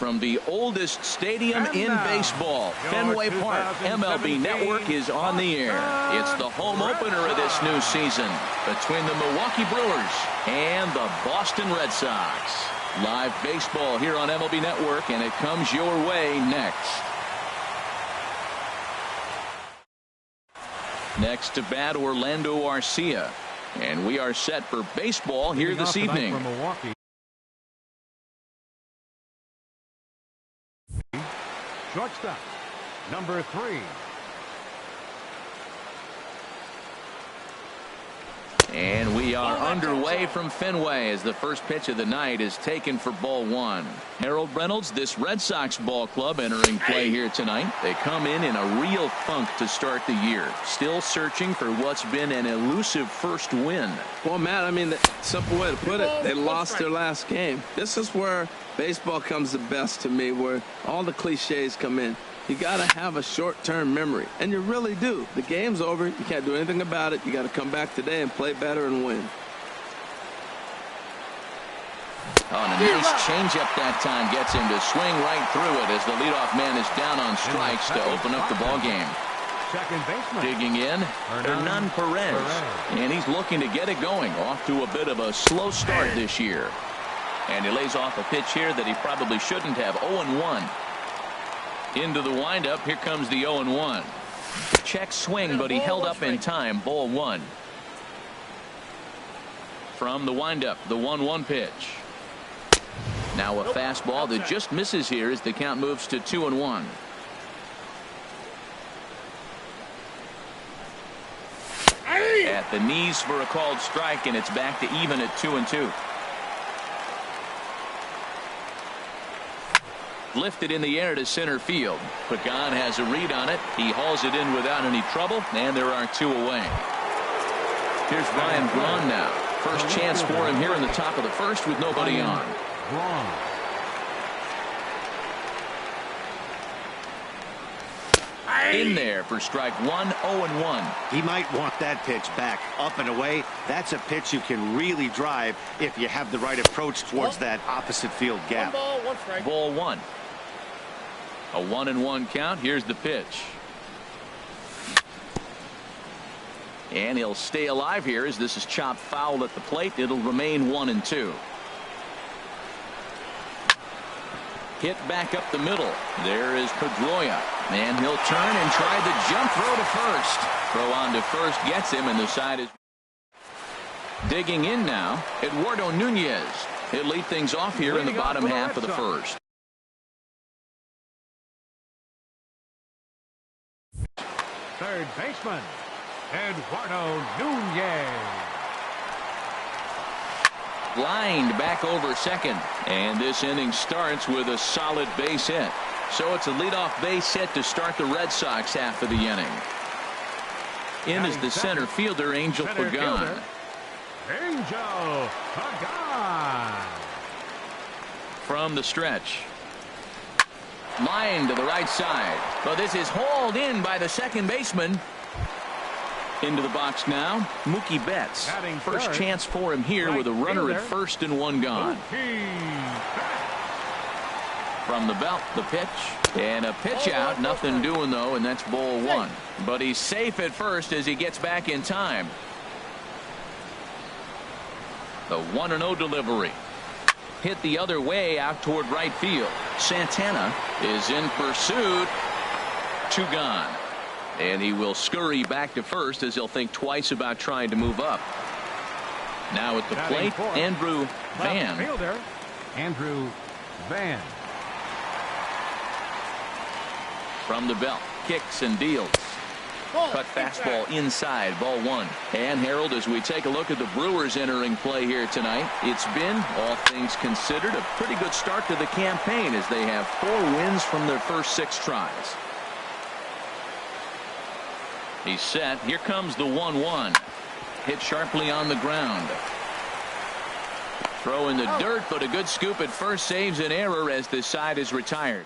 from the oldest stadium in baseball, Fenway Park. MLB Network is on the air. It's the home opener of this new season between the Milwaukee Brewers and the Boston Red Sox. Live baseball here on MLB Network, and it comes your way next. Next to bat, Orlando Arcia. And we are set for baseball here this evening. Shortstop, number 3. And we are underway from Fenway as the first pitch of the night is taken for ball 1. Harold Reynolds, this Red Sox ball club entering play here tonight. They come in a real funk to start the year. Still searching for what's been an elusive first win. Well, Matt, I mean, the simple way to put it, they lost their last game. This is where baseball comes the best to me, where all the cliches come in. You got to have a short-term memory, and you really do. The game's over. You can't do anything about it. You got to come back today and play better and win. Oh, and a nice changeup that time gets him to swing right through it as the leadoff man is down on strikes to open up the ball game. Second baseman. Digging in, Hernan Perez. And he's looking to get it going. Off to a bit of a slow start this year. And he lays off a pitch here that he probably shouldn't have. 0-1. Into the windup. Here comes the 0-1. Check swing, but he held up in time. Ball 1. From the windup, the 1-1 pitch. Now a fastball that just misses here as the count moves to 2-1. At the knees for a called strike, and it's back to even at 2-2. Lifted in the air to center field. Pagan has a read on it. He hauls it in without any trouble, and there are 2 away. Here's Ryan Braun now. First chance for him here in the top of the first with nobody on. In there for strike 1, 0-1. He might want that pitch back up and away. That's a pitch you can really drive if you have the right approach towards that opposite field gap. 1 ball, 1 strike. Ball 1. A 1-1 count. Here's the pitch. And he'll stay alive here as this is chopped foul at the plate. It'll remain 1-2. Hit back up the middle. There is Pedroia. And he'll turn and try the jump throw to first. Throw on to first gets him, and the side is digging in now. Eduardo Nunez. He'll lead things off here in the bottom half of the first. Third baseman, Eduardo Nunez. Lined back over second, and this inning starts with a solid base hit. So it's a leadoff base hit to start the Red Sox half of the inning. In is the center fielder, Angel Pagan. Angel Pagan. From the stretch. Line to the right side. But this is hauled in by the second baseman. Into the box now, Mookie Betts. First chance for him here with a runner at first and 1 gone. From the belt, the pitch. And a pitch out. Nothing doing, though, and that's ball 1. But he's safe at first as he gets back in time. The 1-0 delivery. Hit the other way out toward right field. Santana is in pursuit. 2 gone. And he will scurry back to first as he'll think twice about trying to move up. Now at the plate, Andrew Van. Andrew Van. From the belt, kicks and deals. Cut fastball inside, ball 1. And Harold, as we take a look at the Brewers entering play here tonight, it's been, all things considered, a pretty good start to the campaign as they have 4 wins from their first 6 tries. He's set. Here comes the 1-1. Hit sharply on the ground. Throw in the dirt, but a good scoop at first saves an error as this side is retired.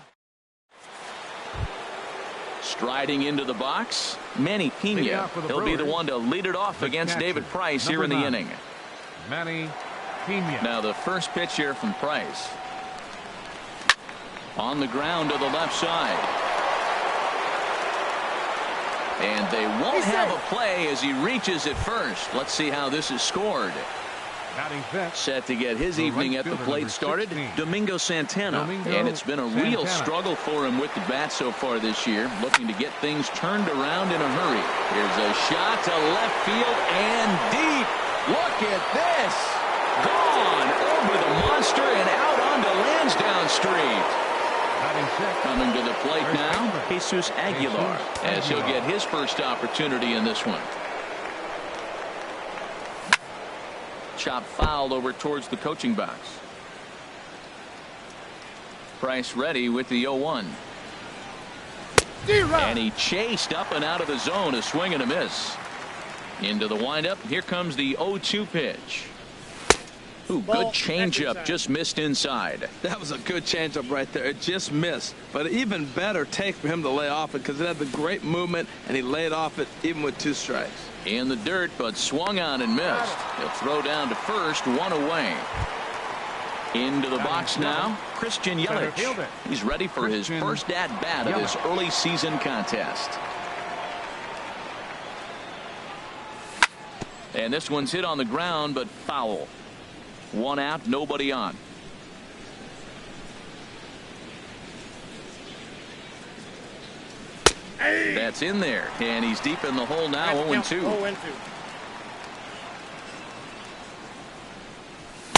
Striding into the box, Manny Pena. He'll be the one to lead it off against David Price here in the inning. Manny Pena. Now the first pitch here from Price. On the ground to the left side. And they won't have a play as he reaches it first. Let's see how this is scored. Set to get his evening at the plate started, Domingo Santana. And it's been a real struggle for him with the bat so far this year, looking to get things turned around in a hurry. Here's a shot to left field and deep. Look at this. Gone over the monster and out onto Lansdowne Street. Coming to the plate now, Jesus Aguilar, as he'll get his first opportunity in this one. Chop foul over towards the coaching box. Price ready with the 0-1. And he chased up and out of the zone, a swing and a miss. Into the windup. Here comes the 0-2 pitch. Ooh, good changeup, just missed inside. That was a good changeup right there. It just missed. But even better take for him to lay off it because it had the great movement, and he laid off it even with 2 strikes. In the dirt, but swung on and missed. He'll throw down to first, 1 away. Into the box now, Christian Yelich. He's ready for his first at-bat of this early season contest. And this one's hit on the ground, but foul. 1 out, nobody on. That's in there, and he's deep in the hole now. 0-2.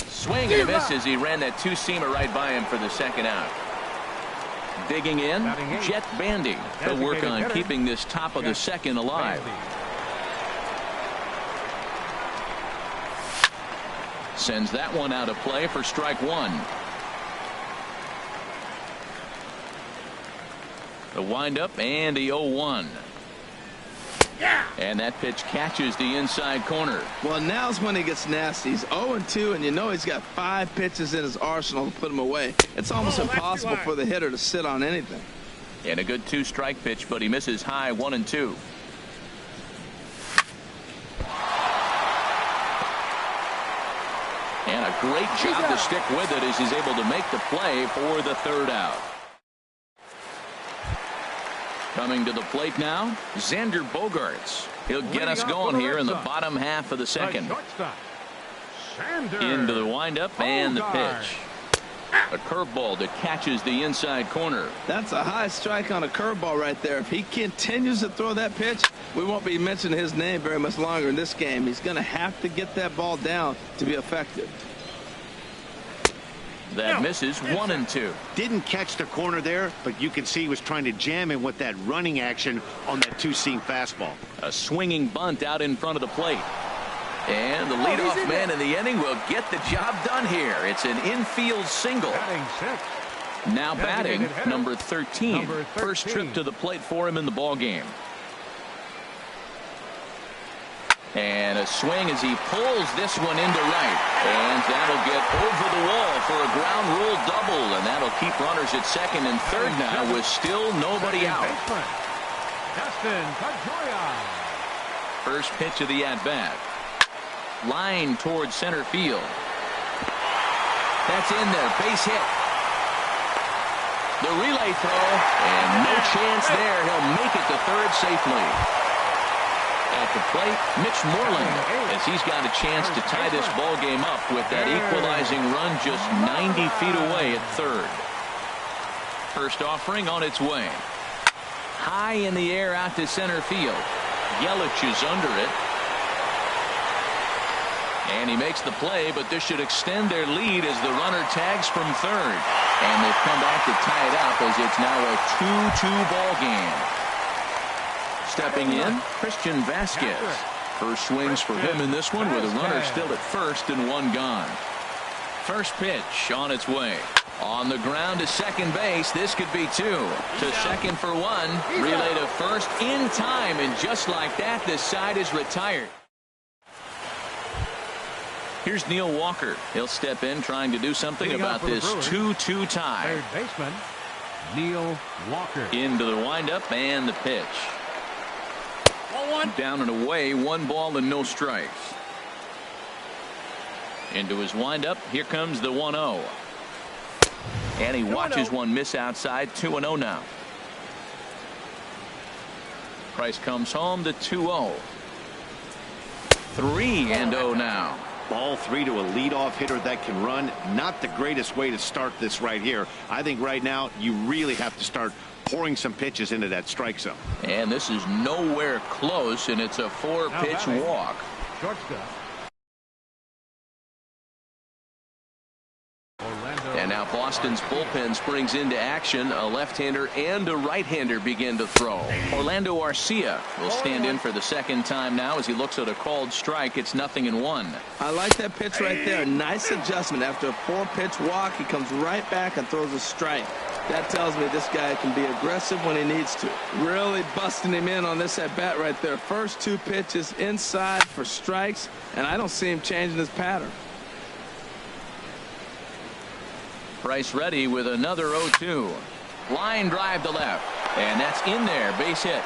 Swing and a miss as he ran that 2-seamer right by him for the second out. Digging in, Jet Bandy. He'll work on keeping this top of the second alive. Sends that one out of play for strike 1. The windup and the 0-1. And that pitch catches the inside corner. Well, now's when he gets nasty. He's 0-2, and you know he's got 5 pitches in his arsenal to put him away. It's almost impossible for the hitter to sit on anything. And a good 2-strike pitch, but he misses high. 1-2. And a great job to stick with it as he's able to make the play for the 3rd out. Coming to the plate now, Xander Bogaerts. He'll get us going here in the bottom half of the second. Into the windup and the pitch. A curveball that catches the inside corner. That's a high strike on a curveball right there. If he continues to throw that pitch, we won't be mentioning his name very much longer in this game. He's going to have to get that ball down to be effective. That misses. 1-2. Didn't catch the corner there, but you can see he was trying to jam him with that running action on that 2-seam fastball. A swinging bunt out in front of the plate. And the leadoff man in the inning will get the job done here. It's an infield single. Now batting, number 13. First trip to the plate for him in the ball game. And a swing as he pulls this one into right. And that'll get over the wall for a ground rule double. And that'll keep runners at second and third now with still nobody out. First pitch of the at-bat. Line towards center field. That's in there. Base hit. The relay throw. And no chance there. He'll make it to third safely. At the plate, Mitch Moreland, as he's got a chance to tie this ball game up with that equalizing run just 90 feet away at third. First offering on its way. High in the air out to center field. Yelich is under it. And he makes the play, but this should extend their lead as the runner tags from third. And they've come back to tie it up as it's now a 2-2 ball game. Stepping in, Christian Vasquez. First swings for him in this one with a runner still at first and 1 gone. First pitch on its way. On the ground to second base. This could be 2. To second for 1. Relay to first in time. And just like that, this side is retired. Here's Neil Walker. He'll step in trying to do something about this 2-2 tie. Third baseman, Neil Walker. Into the windup and the pitch. Down and away, 1 ball and no strikes. Into his windup. Here comes the 1-0. And he watches one miss outside. 2-0 now. Price comes home to 2-0. 3-0 now. Ball 3 to a leadoff hitter that can run. Not the greatest way to start this right here. I think right now you really have to start pouring some pitches into that strike zone. And this is nowhere close, and it's a 4-pitch walk. Shortstop. And now Boston's bullpen springs into action. A left-hander and a right-hander begin to throw. Orlando Arcia will stand in for the second time now as he looks at a called strike. It's 0-1. I like that pitch right there. Nice adjustment. After a 4-pitch walk, he comes right back and throws a strike. That tells me this guy can be aggressive when he needs to. Really busting him in on this at-bat right there. First 2 pitches inside for strikes, and I don't see him changing his pattern. Price ready with another 0-2. Line drive to left. And that's in there. Base hit.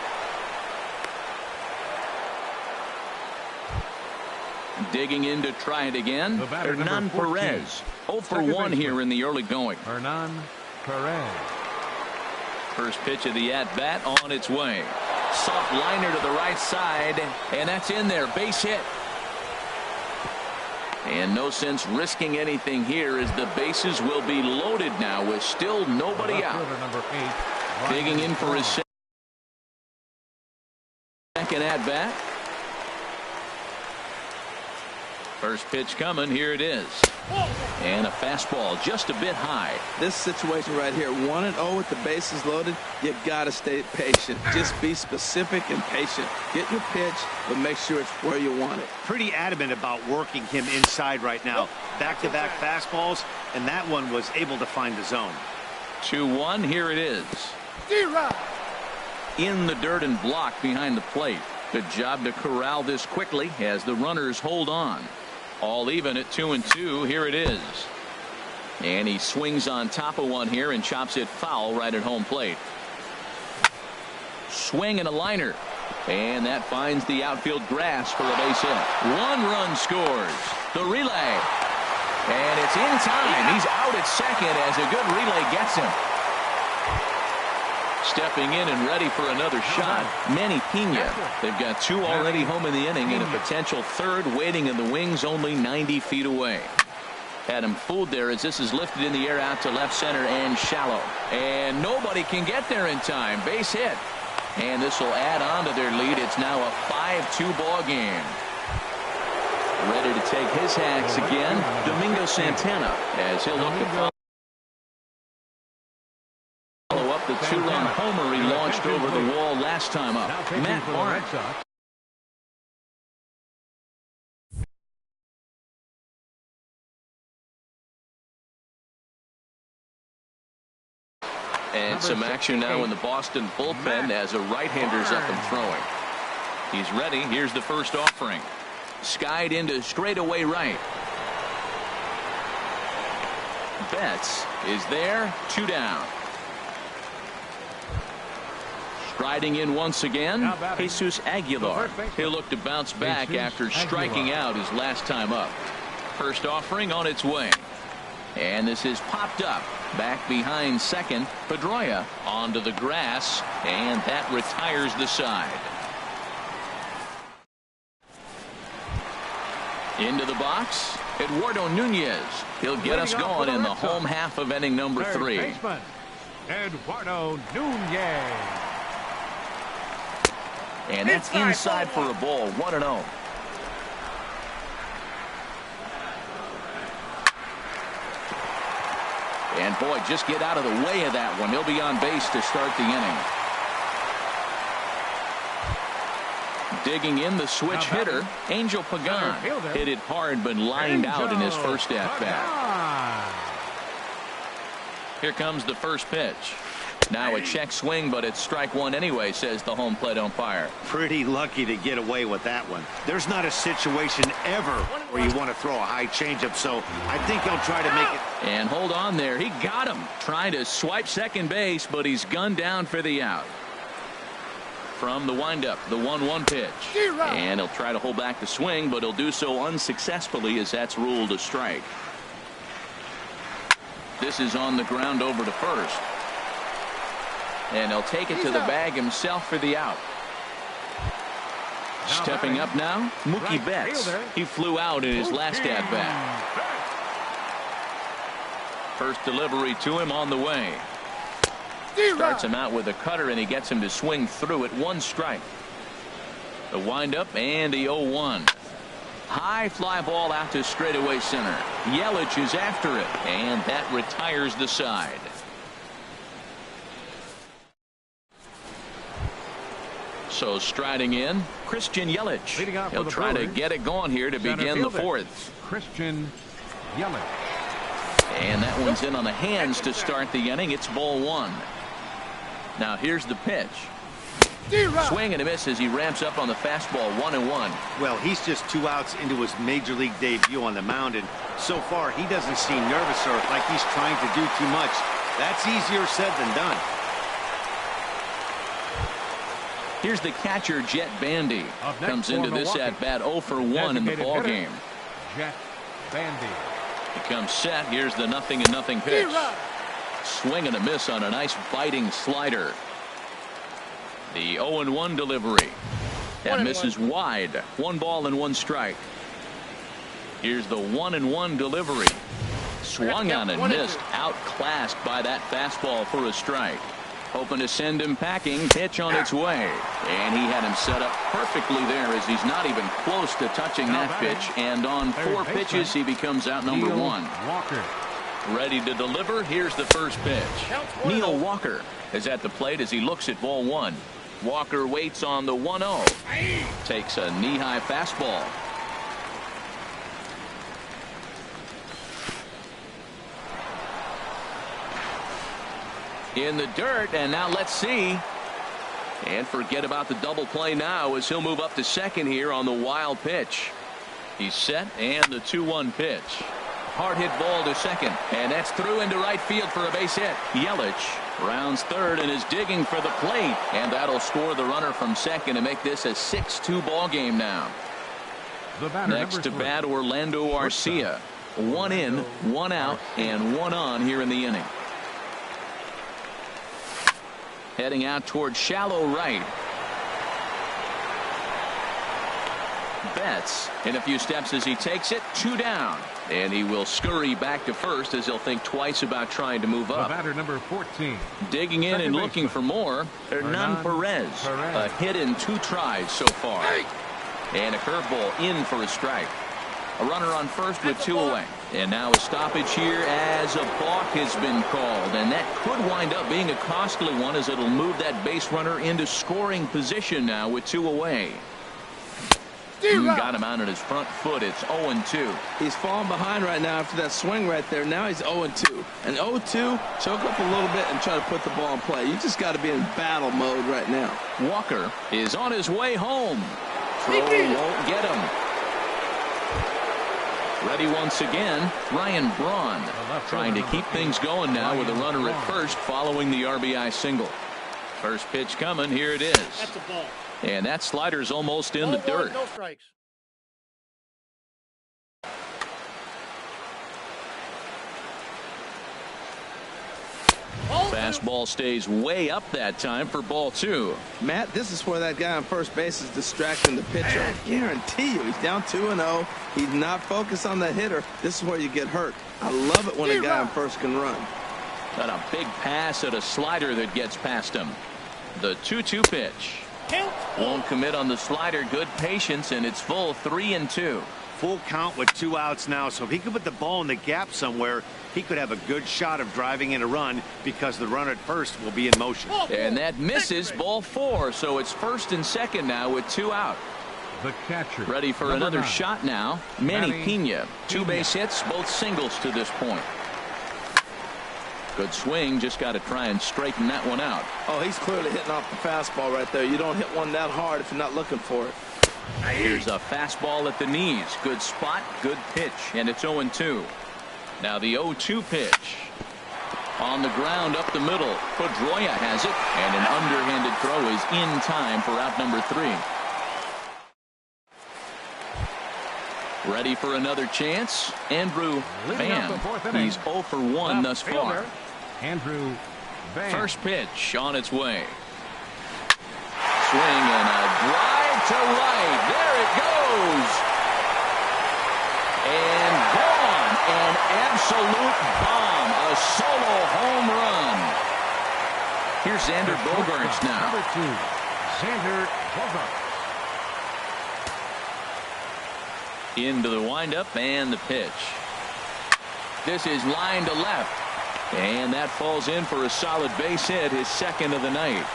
Digging in to try it again. Hernan Perez. 0 for 1 here in the early going. Hernan Perez. First pitch of the at-bat on its way. Soft liner to the right side. And that's in there. Base hit. And no sense risking anything here as the bases will be loaded now with still nobody out. Number 8. Digging in for his second at-bat. First pitch coming. Here it is. And a fastball just a bit high. This situation right here, 1-0 with the bases loaded, you got to stay patient. Just be specific and patient. Get your pitch, but make sure it's where you want it. Pretty adamant about working him inside right now. Back-to-back fastballs, and that one was able to find the zone. 2-1. Here it is. In the dirt and blocked behind the plate. Good job to corral this quickly as the runners hold on. All even at 2-2. Here it is. And he swings on top of one here and chops it foul right at home plate. Swing and a liner. And that finds the outfield grass for a base hit. 1 run scores. The relay. And it's in time. He's out at second as a good relay gets him. Stepping in and ready for another shot, Manny Pena. They've got 2 already home in the inning and a potential 3rd waiting in the wings only 90 feet away. Had him fooled there as this is lifted in the air out to left center and shallow. And nobody can get there in time. Base hit. And this will add on to their lead. It's now a 5-2 ball game. Ready to take his hacks again, Domingo Santana, as he'll look to follow up the 2-run homer he launched over the wall last time up. Matt Barnes. And some action now in the Boston bullpen as a right-hander's up and throwing. He's ready. Here's the first offering. Skied into straightaway right. Betts is there. 2 down. Striding in once again, Jesus Aguilar. He'll look to bounce back after striking out his last time up. First offering on its way. And this is popped up. Back behind second. Pedroia onto the grass. And that retires the side. Into the box, Eduardo Nunez. He'll get us going in the home half of inning number 3. Eduardo Nunez. And that's inside for a ball. 1-0. And boy, just get out of the way of that one. He'll be on base to start the inning. Digging in the switch hitter, Angel Pagan. Hit it hard but lined out in his first at-bat. Here comes the first pitch. Now a check swing, but it's strike 1 anyway, says the home plate umpire. Pretty lucky to get away with that one. There's not a situation ever where you want to throw a high changeup, so I think he'll try to make it. And hold on there. He got him. Trying to swipe second base, but he's gunned down for the out. From the windup, the 1-1 pitch. And he'll try to hold back the swing, but he'll do so unsuccessfully as that's ruled a strike. This is on the ground over to first. And he'll take it to the bag himself for the out. Stepping up now, Mookie Betts. He flew out in his last at-bat. First delivery to him on the way. Starts him out with a cutter, and he gets him to swing through it. 1 strike. The windup and the 0-1. High fly ball out to straightaway center. Yelich is after it, and that retires the side. So striding in, Christian Yelich. He'll try to get it going here to begin the 4th. Christian Yelich. And that one's in on the hands to start the inning. It's ball 1. Now here's the pitch. Swing and a miss as he ramps up on the fastball. 1-1. Well, he's just 2 outs into his major league debut on the mound, and so far he doesn't seem nervous or like he's trying to do too much. That's easier said than done. Here's the catcher, Jet Bandy. Comes into this at-bat 0 for 1 in the ball game. Jet Bandy. He comes set. Here's the 0-0 pitch. Swing and a miss on a nice biting slider. The 0-1 delivery. That misses wide. 1 ball and 1 strike. Here's the 1-1 delivery. Swung on and missed. Outclassed by that fastball for a strike. Hoping to send him packing. Pitch on its way. And he had him set up perfectly there as he's not even close to touching that pitch. And on 4 pitches, he becomes out number 1. Walker. Ready to deliver. Here's the first pitch. Neil Walker is at the plate as he looks at ball 1. Walker waits on the 1-0. Takes a knee-high fastball. In the dirt, and now let's see. And forget about the double play now as he'll move up to second here on the wild pitch. He's set, and the 2-1 pitch. Hard hit ball to second, and that's through into right field for a base hit. Yelich rounds third and is digging for the plate, and that'll score the runner from second to make this a 6-2 ball game now. Next to bat, Orlando Arcia. 1 in, 1 out, and 1 on here in the inning. Heading out toward shallow right. Betts in a few steps as he takes it. 2 down. And he will scurry back to first as he'll think twice about trying to move up. The batter, number 14. Digging in and looking for more. Hernan Perez. A hit in 2 tries so far. And a curveball in for a strike. A runner on first with 2 away. And now a stoppage here as a balk has been called. And that could wind up being a costly one as it'll move that base runner into scoring position now with 2 away. Got him out on his front foot. It's 0-2. He's falling behind right now after that swing right there. Now he's 0-2. And 0-2, choke up a little bit and try to put the ball in play. You just got to be in battle mode right now. Walker is on his way home. Throw won't get him. Ready once again, Ryan Braun trying to keep things going now with a runner at first following the RBI single. First pitch coming. Here it is. That's a ball. And that slider's almost in the dirt. No strikes. Fastball stays way up that time for ball 2. Matt, this is where that guy on first base is distracting the pitcher. I guarantee you, he's down 2-0. He's not focused on the hitter. This is where you get hurt. I love it when a guy on first can run. Got a big pass at a slider that gets past him. The 2-2 pitch. Won't commit on the slider. Good patience, and it's full 3-2. Full count with 2 outs now, so if he could put the ball in the gap somewhere, he could have a good shot of driving in a run because the runner at first will be in motion. And that misses. Ball 4, so it's first and second now with 2 out. The catcher. Ready for another shot now. Manny Pena. 2 base hits, both singles to this point. Good swing, just got to try and straighten that one out. Oh, he's clearly hitting off the fastball right there. You don't hit one that hard if you're not looking for it. Here's a fastball at the knees. Good spot, good pitch, and it's 0-2. Now the 0-2 pitch. On the ground up the middle. Pedroia has it, and an underhanded throw is in time for out number 3. Ready for another chance. Andrew Van. He's 0 for 1 thus far. Andrew Van. First pitch on its way. Swing and a drive to right. There it goes. And gone. An absolute bomb. A solo home run. Here's Xander Bogaerts now. Number 2, Xander Bogaerts. Into the windup and the pitch. This is line to left. And that falls in for a solid base hit, his second of the night.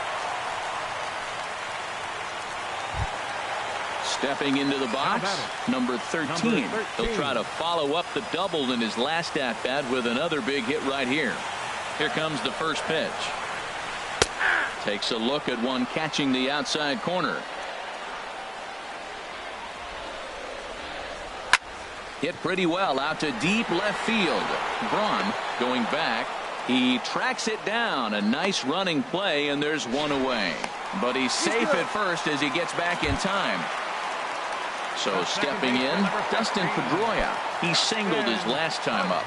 Stepping into the box, number 13. He'll try to follow up the double in his last at-bat with another big hit right here. Here comes the first pitch. Takes a look at one catching the outside corner. Hit pretty well out to deep left field. Braun going back. He tracks it down. A nice running play, and there's one away. But he's safe at first as he gets back in time. So stepping in, Dustin Pedroia. He singled his last time up.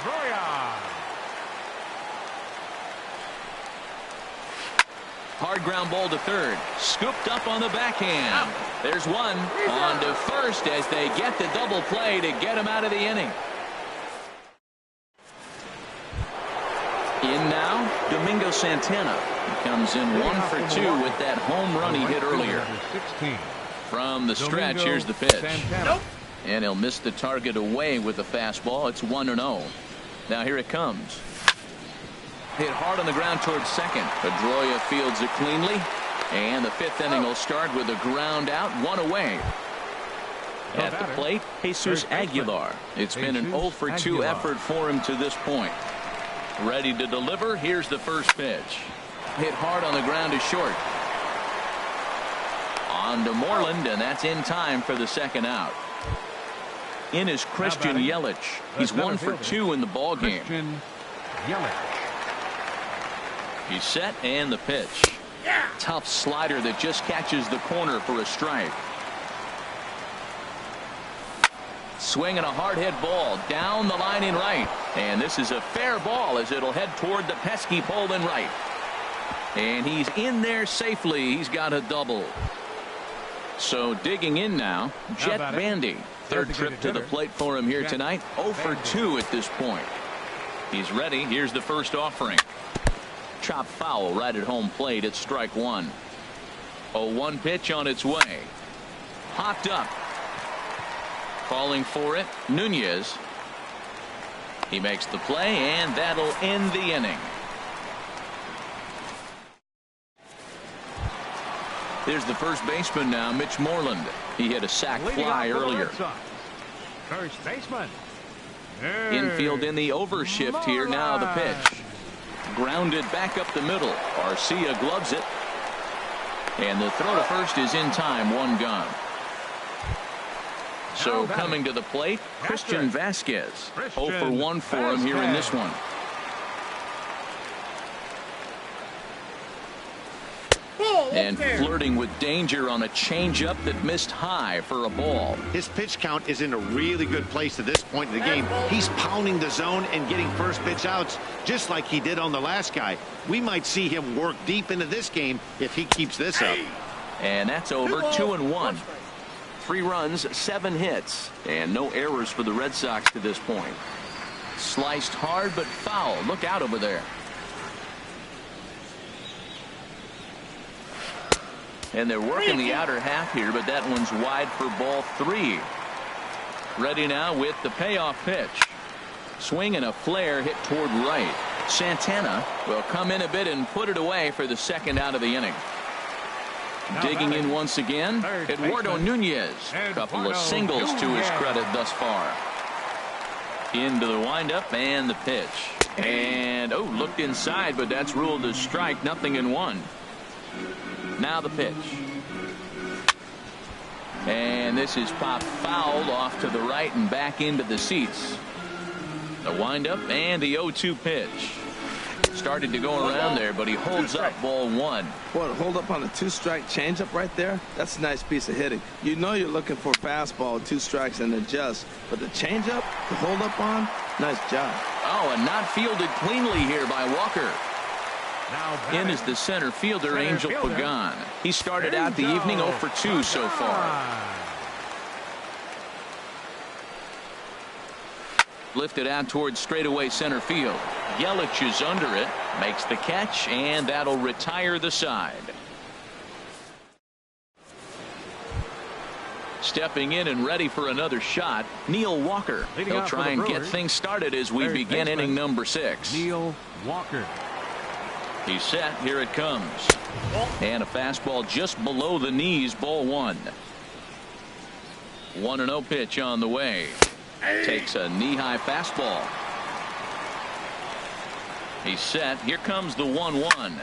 Hard ground ball to third. Scooped up on the backhand. There's one. On to first as they get the double play to get him out of the inning. In now, Domingo Santana. He comes in 1 for 2 with that home run he hit earlier. From the stretch, here's the pitch. And he'll miss the target away with the fastball. It's 1-0. Now here it comes. Hit hard on the ground towards second. Pedroia fields it cleanly. And the fifth inning will start with a ground out, one away. At the plate, Jesus Aguilar. It's been an 0 for 2 effort for him to this point. Ready to deliver. Here's the first pitch. Hit hard on the ground to short. On to Moreland, and that's in time for the second out. In is Christian Yelich. He's 1 for 2 in the ball game. He's set, and the pitch. Tough slider that just catches the corner for a strike. Swinging a hard hit ball down the line in right. And this is a fair ball as it'll head toward the pesky pole in right. And he's in there safely. He's got a double. So digging in now, Jet Bandy. Third trip to the plate for him here tonight. 0 for 2 at this point. He's ready. Here's the first offering. Chop foul right at home plate at strike one. 0-1 pitch on its way. Popped up. Calling for it, Nunez. He makes the play, and that'll end the inning. Here's the first baseman now, Mitch Moreland. He hit a sac fly earlier. First baseman. Infield in the overshift here. Now the pitch. Grounded back up the middle. Arcia gloves it. And the throw to first is in time. One gone. So coming to the plate, Christian Vasquez. 0 for 1 for him here in this one. And flirting with danger on a changeup that missed high for a ball. His pitch count is in a really good place at this point in the game. He's pounding the zone and getting first pitch outs just like he did on the last guy. We might see him work deep into this game if he keeps this up. And that's over. 2-1. 3 runs, 7 hits, and no errors for the Red Sox to this point. Sliced hard but foul. Look out over there. And they're working the outer half here, but that one's wide for ball 3. Ready now with the payoff pitch. Swing and a flare hit toward right. Santana will come in a bit and put it away for the second out of the inning. Digging in once again, Eduardo Nunez. A couple of singles to his credit thus far. Into the windup and the pitch. And, looked inside, but that's ruled a strike. 0-1. Now the pitch. And this is popped foul off to the right and back into the seats. The windup and the 0-2 pitch. Started to go around there, but he holds up ball one. Boy, to hold up on a 2-strike changeup right there, that's a nice piece of hitting. You know you're looking for a fastball, 2 strikes and adjust. But the changeup to hold up on, nice job. Oh, and not fielded cleanly here by Walker. Now in is the center fielder, Angel Pagan. He started out the evening 0 for 2 so far. Lifted out towards straightaway center field. Yelich is under it, makes the catch, and that'll retire the side. Stepping in and ready for another shot, Neil Walker. He'll try and get things started as we begin inning number 6. Neil Walker. He's set. Here it comes. And a fastball just below the knees, ball 1. 1-0 pitch on the way. Takes a knee-high fastball. He's set. Here comes the 1-1.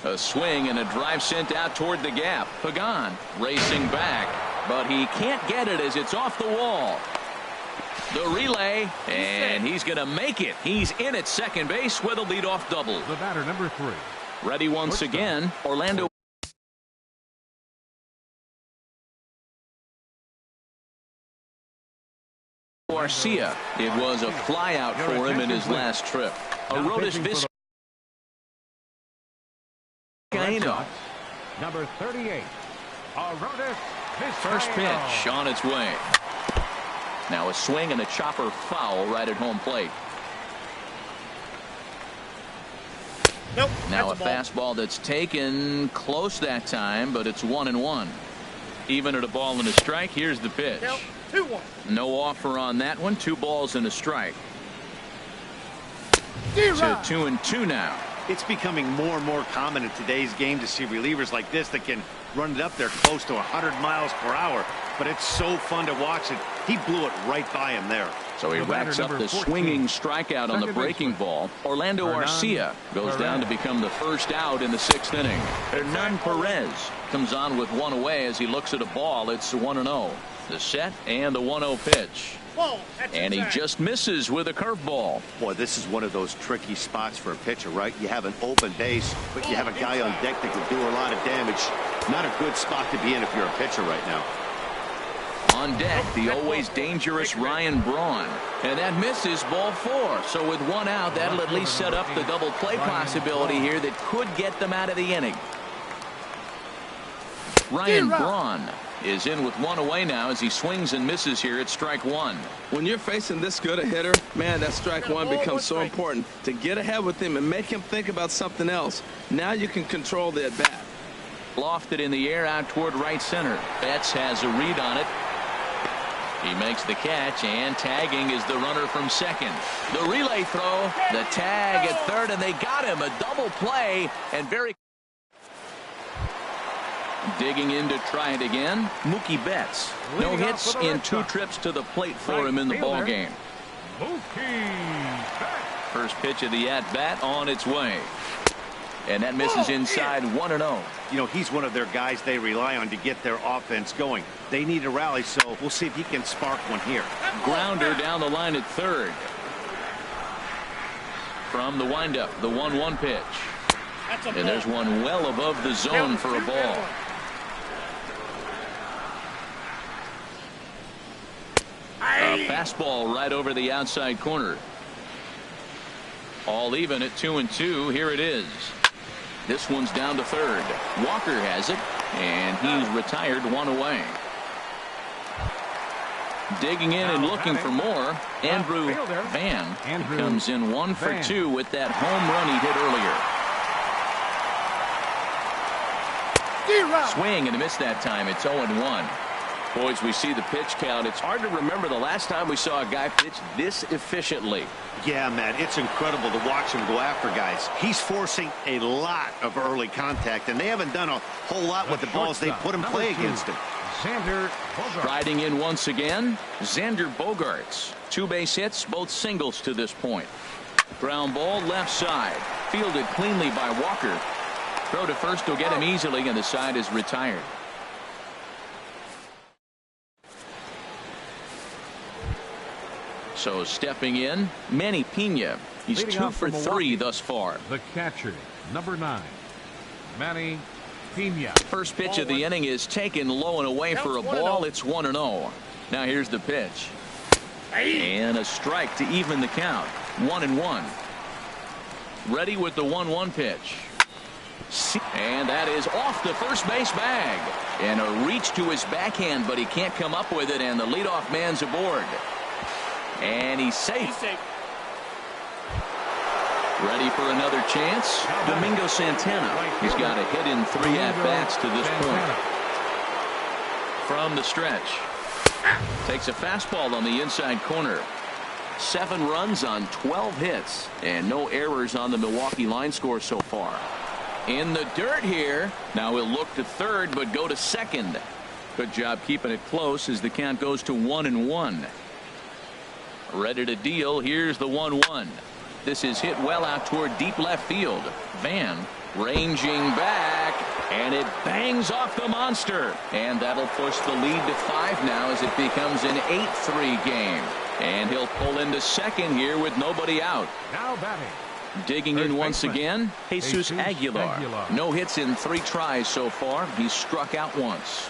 A swing and a drive sent out toward the gap. Pagan racing back, but he can't get it as it's off the wall. The relay, and he's going to make it. He's in at second base with a leadoff double. The batter, number 3. Ready once again, Orlando. Garcia. It was a flyout for him in his last trip. Arodys Vizcaíno. Number 38. Arodys Vizcaíno. First pitch on its way. Now a swing and a chopper foul right at home plate. Nope, now a fastball that's taken close that time, but it's 1-1. Even at a ball and a strike. Here's the pitch. 2-1. No offer on that one. 2 balls and a strike. To 2-2 now. It's becoming more and more common in today's game to see relievers like this that can run it up there close to 100 miles per hour. But it's so fun to watch it. He blew it right by him there. So he racks up the swinging strikeout on the breaking ball. Orlando Garcia goes down to become the first out in the 6th inning. Hernan Perez comes on with 1 away as he looks at a ball. It's 1-0. The set and the 1-0 pitch. And he just misses with a curveball. Boy, this is one of those tricky spots for a pitcher, right? You have an open base, but you have a guy on deck that can do a lot of damage. Not a good spot to be in if you're a pitcher right now. On deck, the always dangerous Ryan Braun. And that misses, ball 4. So with 1 out, that'll at least set up the double play possibility here that could get them out of the inning. Ryan Braun is in with 1 away now as he swings and misses here at strike 1. When you're facing this good a hitter, man, that strike 1 becomes so important. To get ahead with him and make him think about something else. Now you can control the at bat. Lofted in the air out toward right center. Betts has a read on it. He makes the catch, and tagging is the runner from second. The relay throw, the tag at third, and they got him. A double play, and very digging in to try it again. Mookie Betts. No hits in 2 trips to the plate for him in the ball game. First pitch of the at bat on its way. And that misses inside 1-0. You know, he's one of their guys they rely on to get their offense going. They need a rally, so we'll see if he can spark one here. Grounder down the line at third. From the windup, the 1-1 pitch. And there's one well above the zone for a ball. A fastball right over the outside corner. All even at 2-2. Here it is. This one's down to third. Walker has it, and he's retired 1 away. Digging in and looking for more. Andrew Van comes in 1 for 2 with that home run he hit earlier. Swing and a miss that time. It's 0-1. Boys, we see the pitch count. It's hard to remember the last time we saw a guy pitch this efficiently. Yeah, man, it's incredible to watch him go after guys. He's forcing a lot of early contact, and they haven't done a whole lot with the balls they put him play against him. Striding in once again, Xander Bogaerts. 2 base hits, both singles to this point. Ground ball left side. Fielded cleanly by Walker. Throw to first will get him easily, and the side is retired. So stepping in, Manny Pena. He's Leading 2 off for for 3 Milwaukee, thus far. the catcher, number 9, Manny Pena. First pitch of the inning is taken low and away for a ball. It's 1-0. Now here's the pitch. And a strike to even the count. 1-1. Ready with the 1-1 pitch. And that is off the first base bag. And a reach to his backhand, but he can't come up with it, and the leadoff man's aboard. And he's safe. Ready for another chance. Domingo Santana. He's got a hit in 3 at-bats to this point. From the stretch. Takes a fastball on the inside corner. 7 runs on 12 hits, and no errors on the Milwaukee line score so far. In the dirt here. Now he'll look to third, but go to second. Good job keeping it close as the count goes to 1-1. Ready to deal. Here's the 1-1. This is hit well out toward deep left field. Van ranging back, and it bangs off the monster. And that'll push the lead to 5 now as it becomes an 8-3 game. And he'll pull into second here with nobody out. Now batting. Digging in once again, Jesus Aguilar. No hits in 3 tries so far. He's struck out once.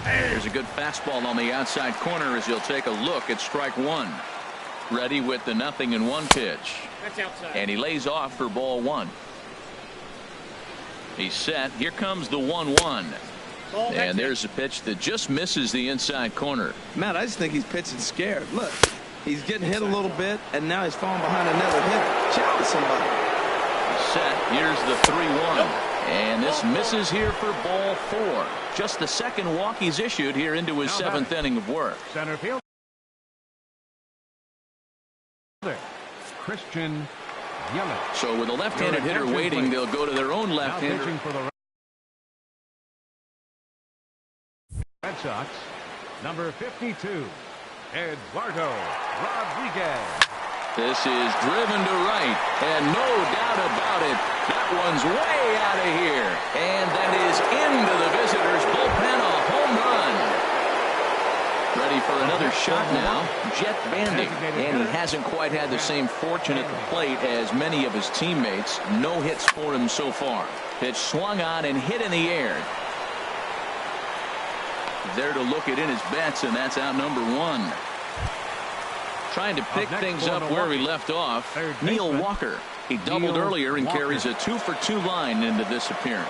There's a good fastball on the outside corner as he'll take a look at strike 1. Ready with the 0-1 pitch. And he lays off for ball 1. He's set. Here comes the 1-1. And there's a pitch that just misses the inside corner. Matt, I just think he's pitching scared. Look, he's getting hit a little bit, and now he's falling behind another hitter. Check somebody. Set. Here's the 3-1. And this misses here for ball 4. Just the second walk he's issued here into his 7th inning of work. Center field. Christian Yelich. So with a left-handed hitter waiting, they'll go to their own left-hander. For the Red Sox, number 52, Eduardo Rodriguez. This is driven to right, and no doubt about it, that one's way out of here. And that is into the visitors' bullpen, a home run. Ready for another shot now. Jet banding, and he hasn't quite had the same fortune at the plate as many of his teammates. No hits for him so far. Pitch swung on and hit in the air. There to look it in his bets, and that's out number 1. Trying to pick things up where he left off. Neil Walker. He doubled earlier and carries a 2-for-2 line into this appearance.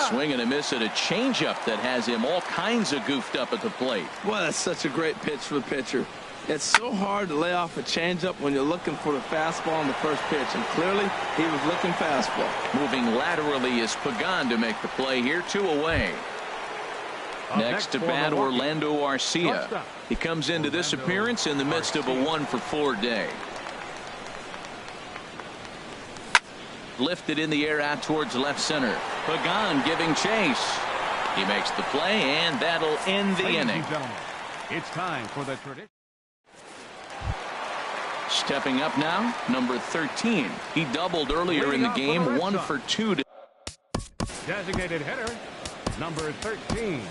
Swing and a miss at a changeup that has him all kinds of goofed up at the plate. Boy, that's such a great pitch for the pitcher. It's so hard to lay off a changeup when you're looking for the fastball on the first pitch, and clearly he was looking fastball. Moving laterally is Pagan to make the play here. 2 away. Next to bat, Orlando Arcia. He comes into this appearance in the midst of a 1-for-4 day. Lifted in the air out towards left center. Pagan giving chase. He makes the play, and that'll end the inning. It's time for the tradition. Stepping up now, number 13. He doubled earlier in the game, 1 for 2. Designated hitter, number 13.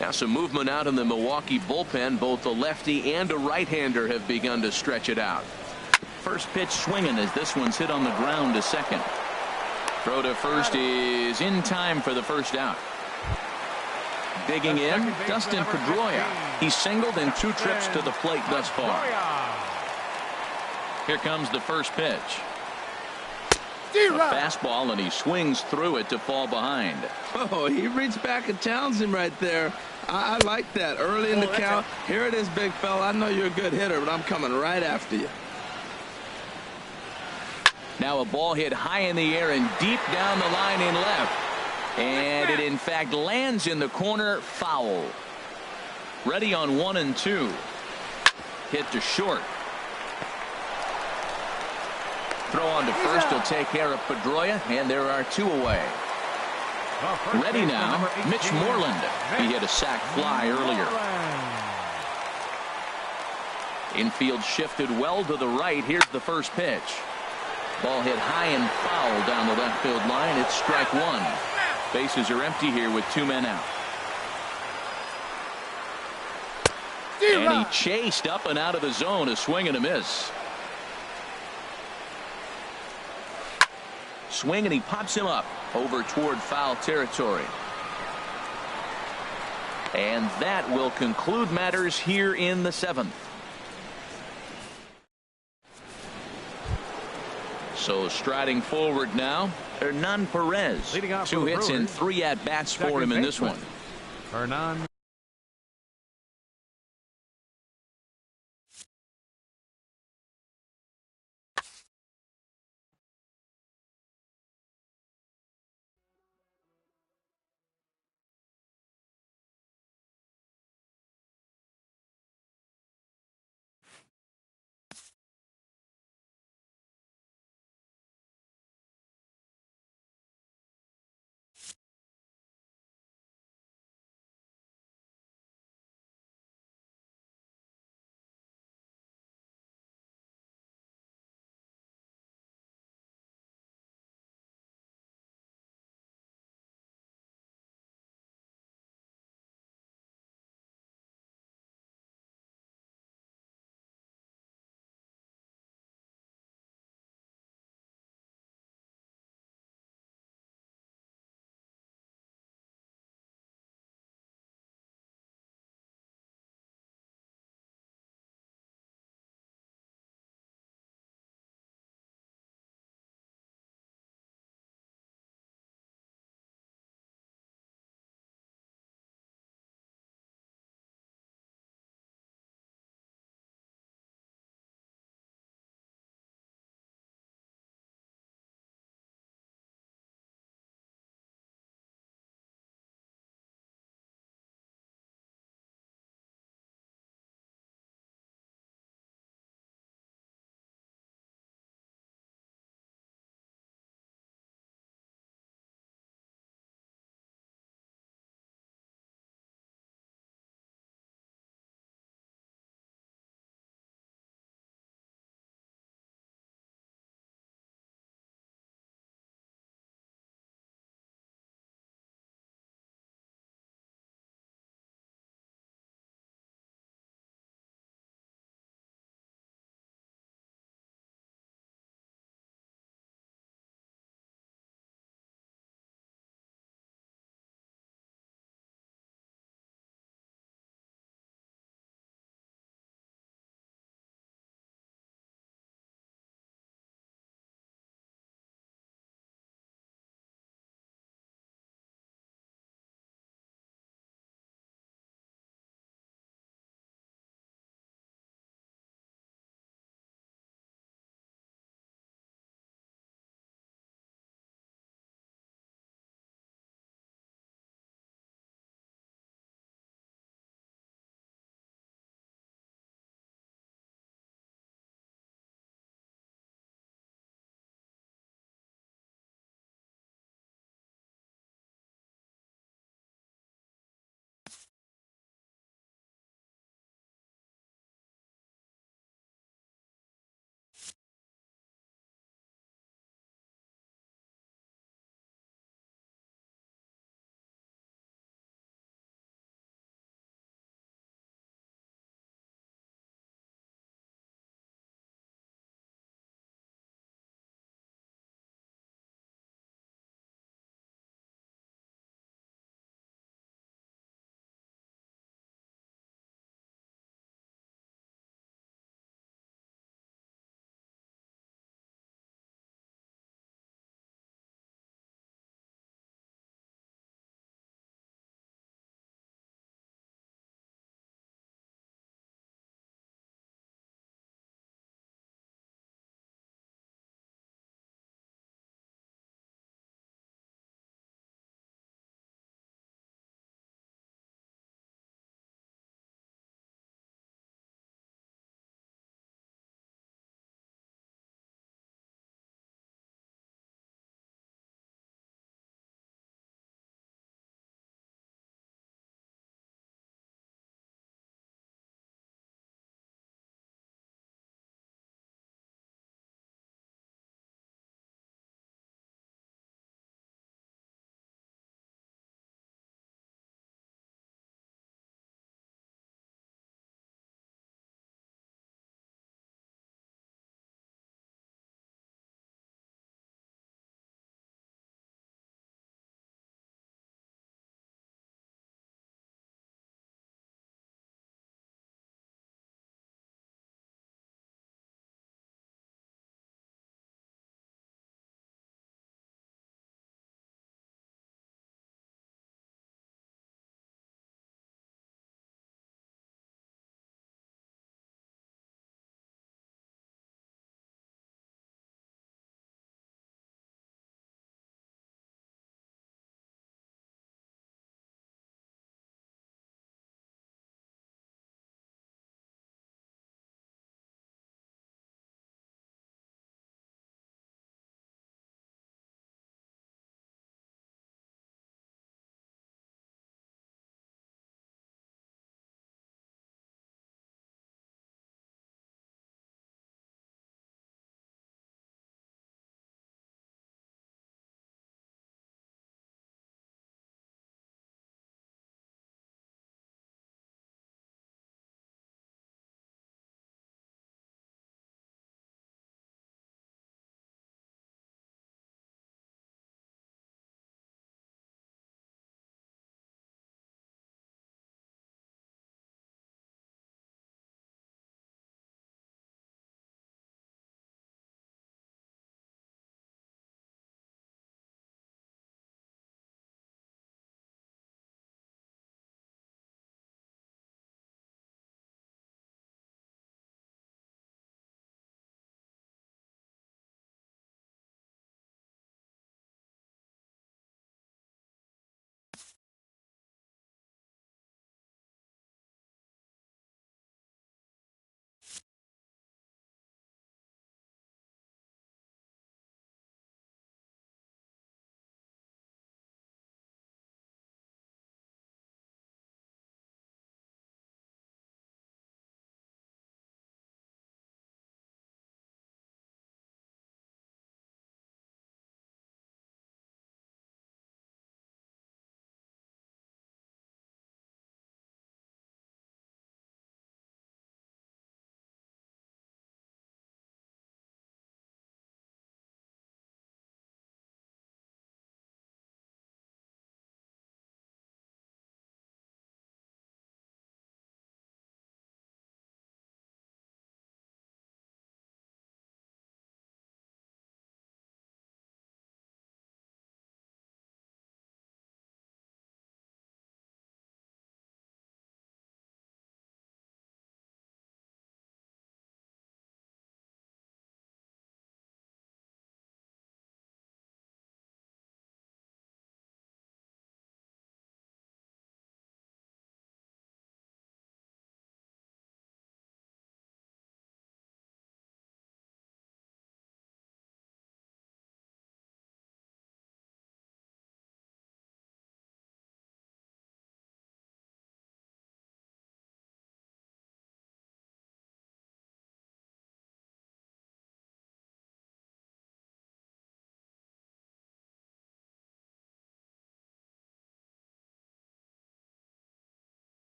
Now some movement out in the Milwaukee bullpen. Both a lefty and a right-hander have begun to stretch it out. First pitch swinging as this one's hit on the ground to second. Throw to first is in time for the first out. Digging in, Dustin Pedroia. He's singled in 2 trips to the plate thus far. Here comes the first pitch. A fastball, and he swings through it to fall behind. Oh, he reached back and challenged him right there. I like that. Early in the count. Here it is, big fella. I know you're a good hitter, but I'm coming right after you. Now a ball hit high in the air and deep down the line in left. And it in fact lands in the corner, foul. Ready on 1 and 2. Hit to short. Throw on to first. He'll take care of Pedroia, and there are 2 away. Ready now, Mitch Moreland. He hit a sac fly earlier. Infield shifted well to the right. Here's the first pitch. Ball hit high and foul down the left field line. It's strike 1. Bases are empty here with 2 men out. And And he chased up and out of the zone, a swing and a miss. Swing, and he pops him up over toward foul territory. And that will conclude matters here in the 7th. So striding forward now, Hernan Perez. Leading off 2 hits and 3 at-bats for him in this one. Hernan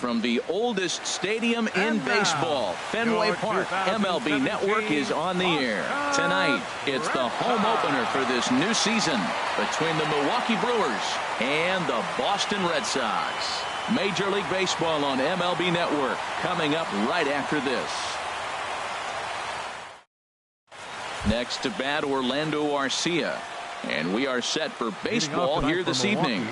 from the oldest stadium in baseball, Fenway Park. MLB Network is on the air. Tonight, it's the home opener for this new season between the Milwaukee Brewers and the Boston Red Sox. Major League Baseball on MLB Network coming up right after this. Next to bat, Orlando Arcia. And we are set for baseball here this evening.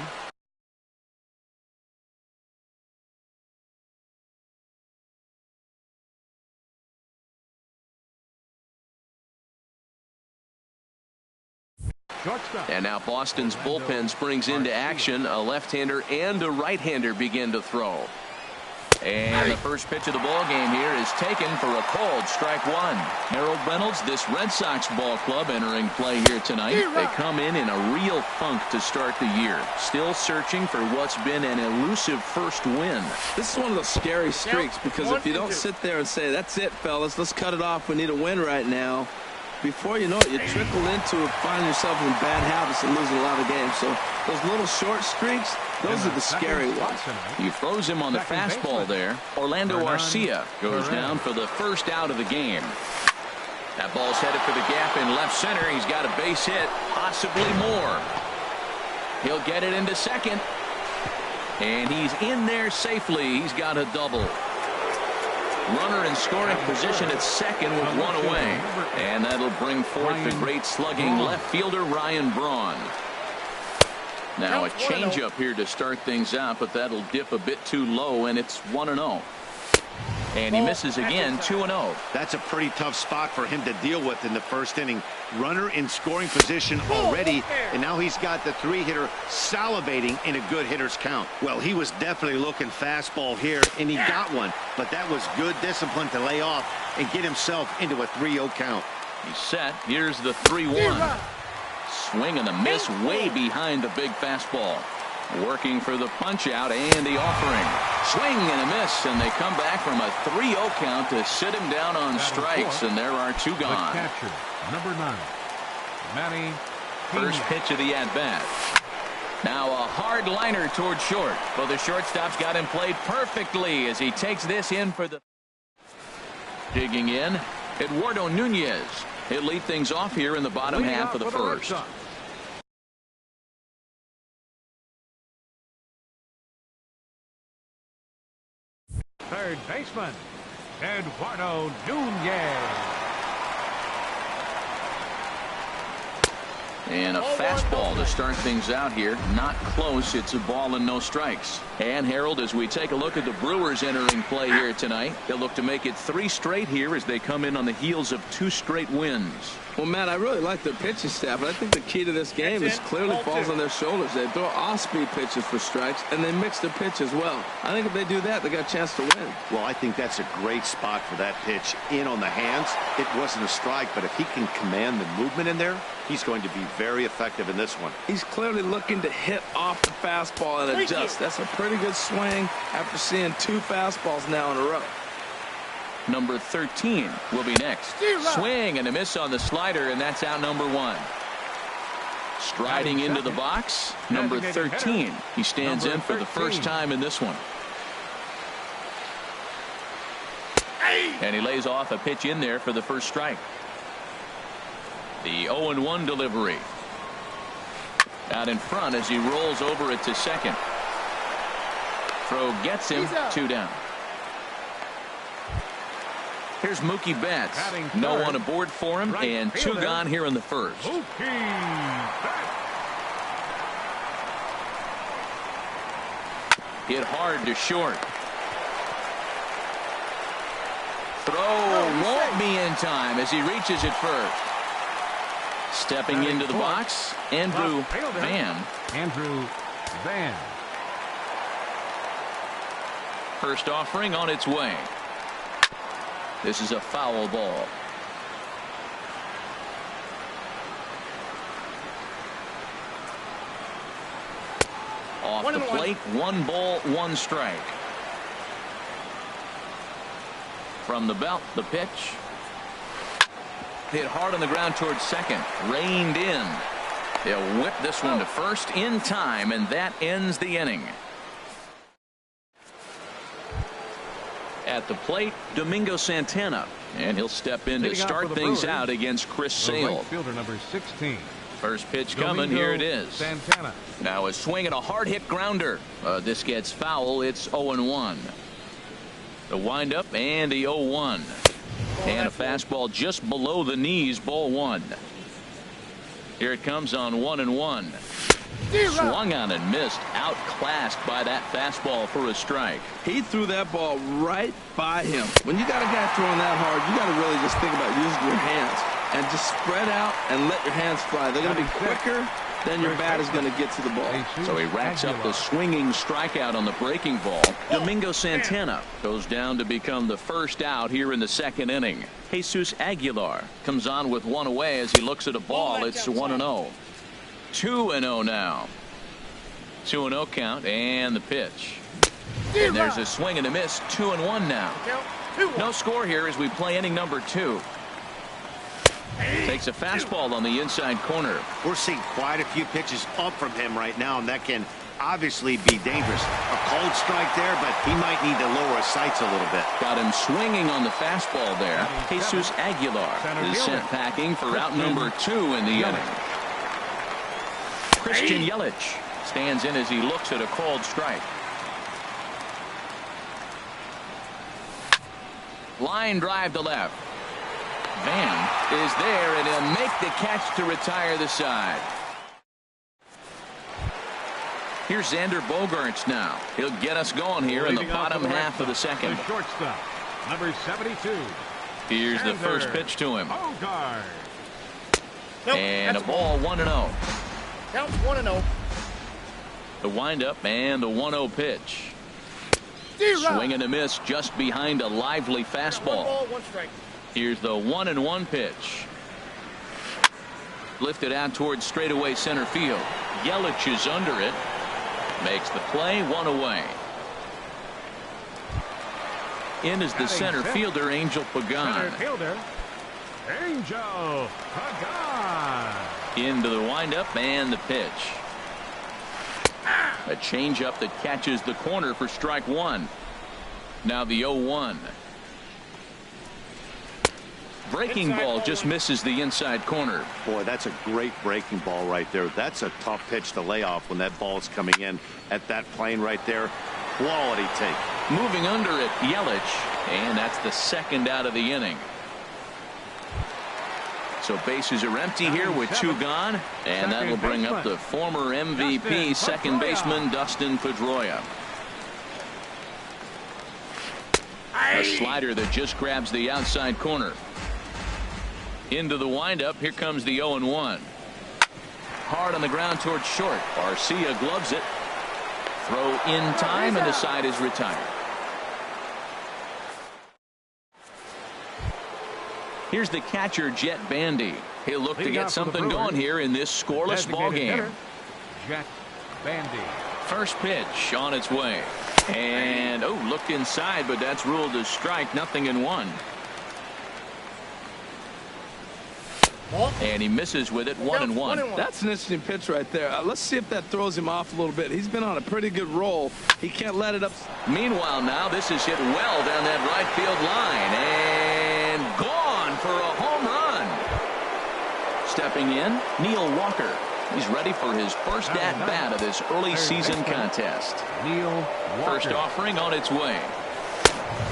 And now Boston's bullpen springs into action. A left-hander and a right-hander begin to throw. And the first pitch of the ball game here is taken for a called strike one. Harold Reynolds, this Red Sox ball club entering play here tonight. They come in a real funk to start the year. Still searching for what's been an elusive first win. This is one of those scary streaks because if you don't sit there and say, that's it, fellas, let's cut it off, we need a win right now, before you know it, you trickle into finding yourself in bad habits and losing a lot of games. So those little short streaks, those are the scary ones. He throws him on the fastball there. Orlando Arcia goes down for the first out of the game. That ball's headed for the gap in left center. He's got a base hit, possibly more. He'll get it into second. And he's in there safely. He's got a double. Runner in scoring position at second with one away. And that'll bring forth the great slugging left fielder Ryan Braun. Now a changeup here to start things out, but that'll dip a bit too low, and it's 1-0. And he misses again, 2-0. That's a pretty tough spot for him to deal with in the first inning. Runner in scoring position already, and now he's got the three-hitter salivating in a good hitter's count. Well, he was definitely looking fastball here, and he got one. But that was good discipline to lay off and get himself into a 3-0 count. He's set. Here's the 3-1. Swing and a miss way behind the big fastball. Working for the punch out and the offering. Swing and a miss, and they come back from a 3-0 count to sit him down on strikes, and there are two gone. The catcher, number 9, Manny. First pitch of the at-bat. Now a hard liner toward short. Well, the shortstop's got him played perfectly as he takes this in for the... Digging in, Eduardo Nunez. He'll lead things off here in the bottom half of the first. Third baseman, Eduardo Nunez. And a fastball to start things out here. Not close. It's a ball and no strikes. And Harold, as we take a look at the Brewers entering play here tonight, they'll look to make it 3 straight here as they come in on the heels of 2 straight wins. Well, Matt, I really like their pitching staff, but I think the key to this game is clearly falls on their shoulders. They throw off-speed pitches for strikes, and they mix their pitch as well. I think if they do that, they got a chance to win. Well, I think that's a great spot for that pitch in on the hands. It wasn't a strike, but if he can command the movement in there, he's going to be very effective in this one. He's clearly looking to hit off the fastball and adjust. That's a pretty good swing after seeing 2 fastballs now in a row. Number 13 will be next. Swing and a miss on the slider, and that's out number 1. Striding into the box, number 13. He stands in for the first time in this one. And he lays off a pitch in there for the first strike. The 0-1 delivery. Out in front as he rolls over it to second. Throw gets him, 2 down. Here's Mookie Betts. No one aboard for him, and 2 gone here in the first. Hit hard to short. Throw won't be in time as he reaches it first. Stepping into the box, Andrew Van. First offering on its way. This is a foul ball. Off the plate, 1 ball, 1 strike. From the belt, the pitch. Hit hard on the ground towards second. Reined in. They'll whip this one to first in time, and that ends the inning. At the plate, Domingo Santana. And he'll step in to start things out against Chris Sale. Right fielder number 16. First pitch coming. Here it is. Santana. Now a swing and a hard hit grounder. This gets foul. It's 0-1. The windup and the 0-1. And a fastball just below the knees. Ball one. Here it comes on 1-1. Swung on and missed. Outclassed by that fastball for a strike. He threw that ball right by him. When you got a guy throwing that hard, you got to really just think about using your hands and just spread out and let your hands fly. They're going to be quicker than your bat is going to get to the ball. So he racks up the swinging strikeout on the breaking ball. Domingo Santana goes down to become the first out here in the second inning. Jesus Aguilar comes on with one away as he looks at a ball. It's 1-0. 2-0 now. 2-0 count and the pitch. And there's a swing and a miss. 2-1 now. No score here as we play inning number 2. Takes a fastball on the inside corner. We're seeing quite a few pitches up from him right now, and that can obviously be dangerous. A cold strike there, but he might need to lower his sights a little bit. Got him swinging on the fastball there. Jesus Aguilar is sent packing for out number 2 in the inning. Christian Yelich stands in as he looks at a called strike. Line drive to left. Van is there, and he'll make the catch to retire the side. Here's Xander Bogaerts now. He'll get us going here in the bottom half of the second. The shortstop, number 72. Here's the first pitch to him. Bogart. And a ball 1-0. Counts 1-0. The windup and the 1-0 pitch. Swing and a miss just behind a lively fastball. 1 ball, 1 strike. Here's the 1-1 pitch. Lifted out towards straightaway center field. Yelich is under it. Makes the play. 1 away. In is the center fielder, Angel Pagan. Center fielder, Angel Pagan. Into the windup and the pitch. A changeup that catches the corner for strike 1. Now the 0-1. Breaking ball just misses the inside corner. Boy, that's a great breaking ball right there. That's a tough pitch to lay off when that ball's coming in at that plane right there. Quality take. Moving under it, Yelich, and that's the second out of the inning. So bases are empty here with 2 gone, and that'll bring up the former MVP second baseman Dustin Pedroia. A slider that just grabs the outside corner. Into the windup. Here comes the 0-1. Hard on the ground towards short. Garcia gloves it. Throw in time, and the side is retired. Here's the catcher, Jet Bandy. He'll look to get something going here in this scoreless ball game. Jet Bandy. First pitch on its way. And, looked inside, but that's ruled a strike. 0-1. And he misses with it. 1-1. That's an interesting pitch right there. Let's see if that throws him off a little bit. He's been on a pretty good roll. He can't let it up. Meanwhile, now this is hit well down that right field line. And gone for a home run. Stepping in, Neil Walker. He's ready for his first at-bat of this early season contest. Neil Walker. First offering on its way.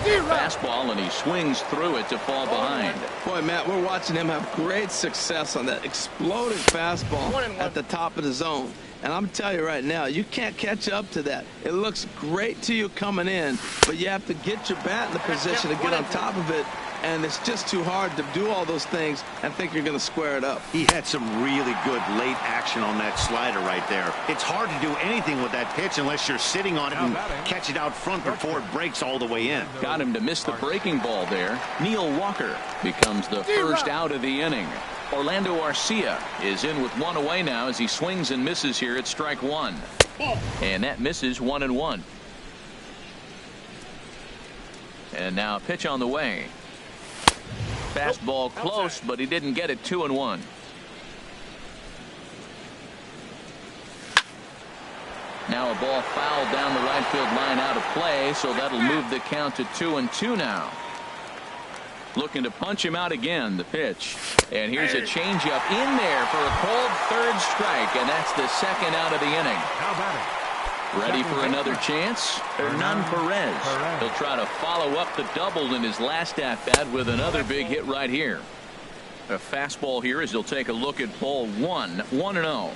Fastball, and he swings through it to fall behind. Boy, Matt, we're watching him have great success on that exploding fastball at the top of the zone. And I'm telling you right now, you can't catch up to that. It looks great to you coming in, but you have to get your bat in the position to get on top of it. And it's just too hard to do all those things and think you're going to square it up. He had some really good late action on that slider right there. It's hard to do anything with that pitch unless you're sitting on it and catch it out front before it breaks all the way in. Got him to miss the breaking ball there. Neil Walker becomes the first out of the inning. Orlando Arcia is in with 1 away now as he swings and misses here at strike 1. And that misses. 1-1. And now a pitch on the way. Fastball close, but he didn't get it. 2-1. Now a ball fouled down the right field line out of play, so that'll move the count to 2-2 now. Looking to punch him out again, the pitch. And here's a changeup in there for a cold third strike, and that's the second out of the inning. How about it? Ready for another chance? Hernan Perez. He'll try to follow up the double in his last at-bat with another big hit right here. A fastball here as he'll take a look at ball 1. 1-0.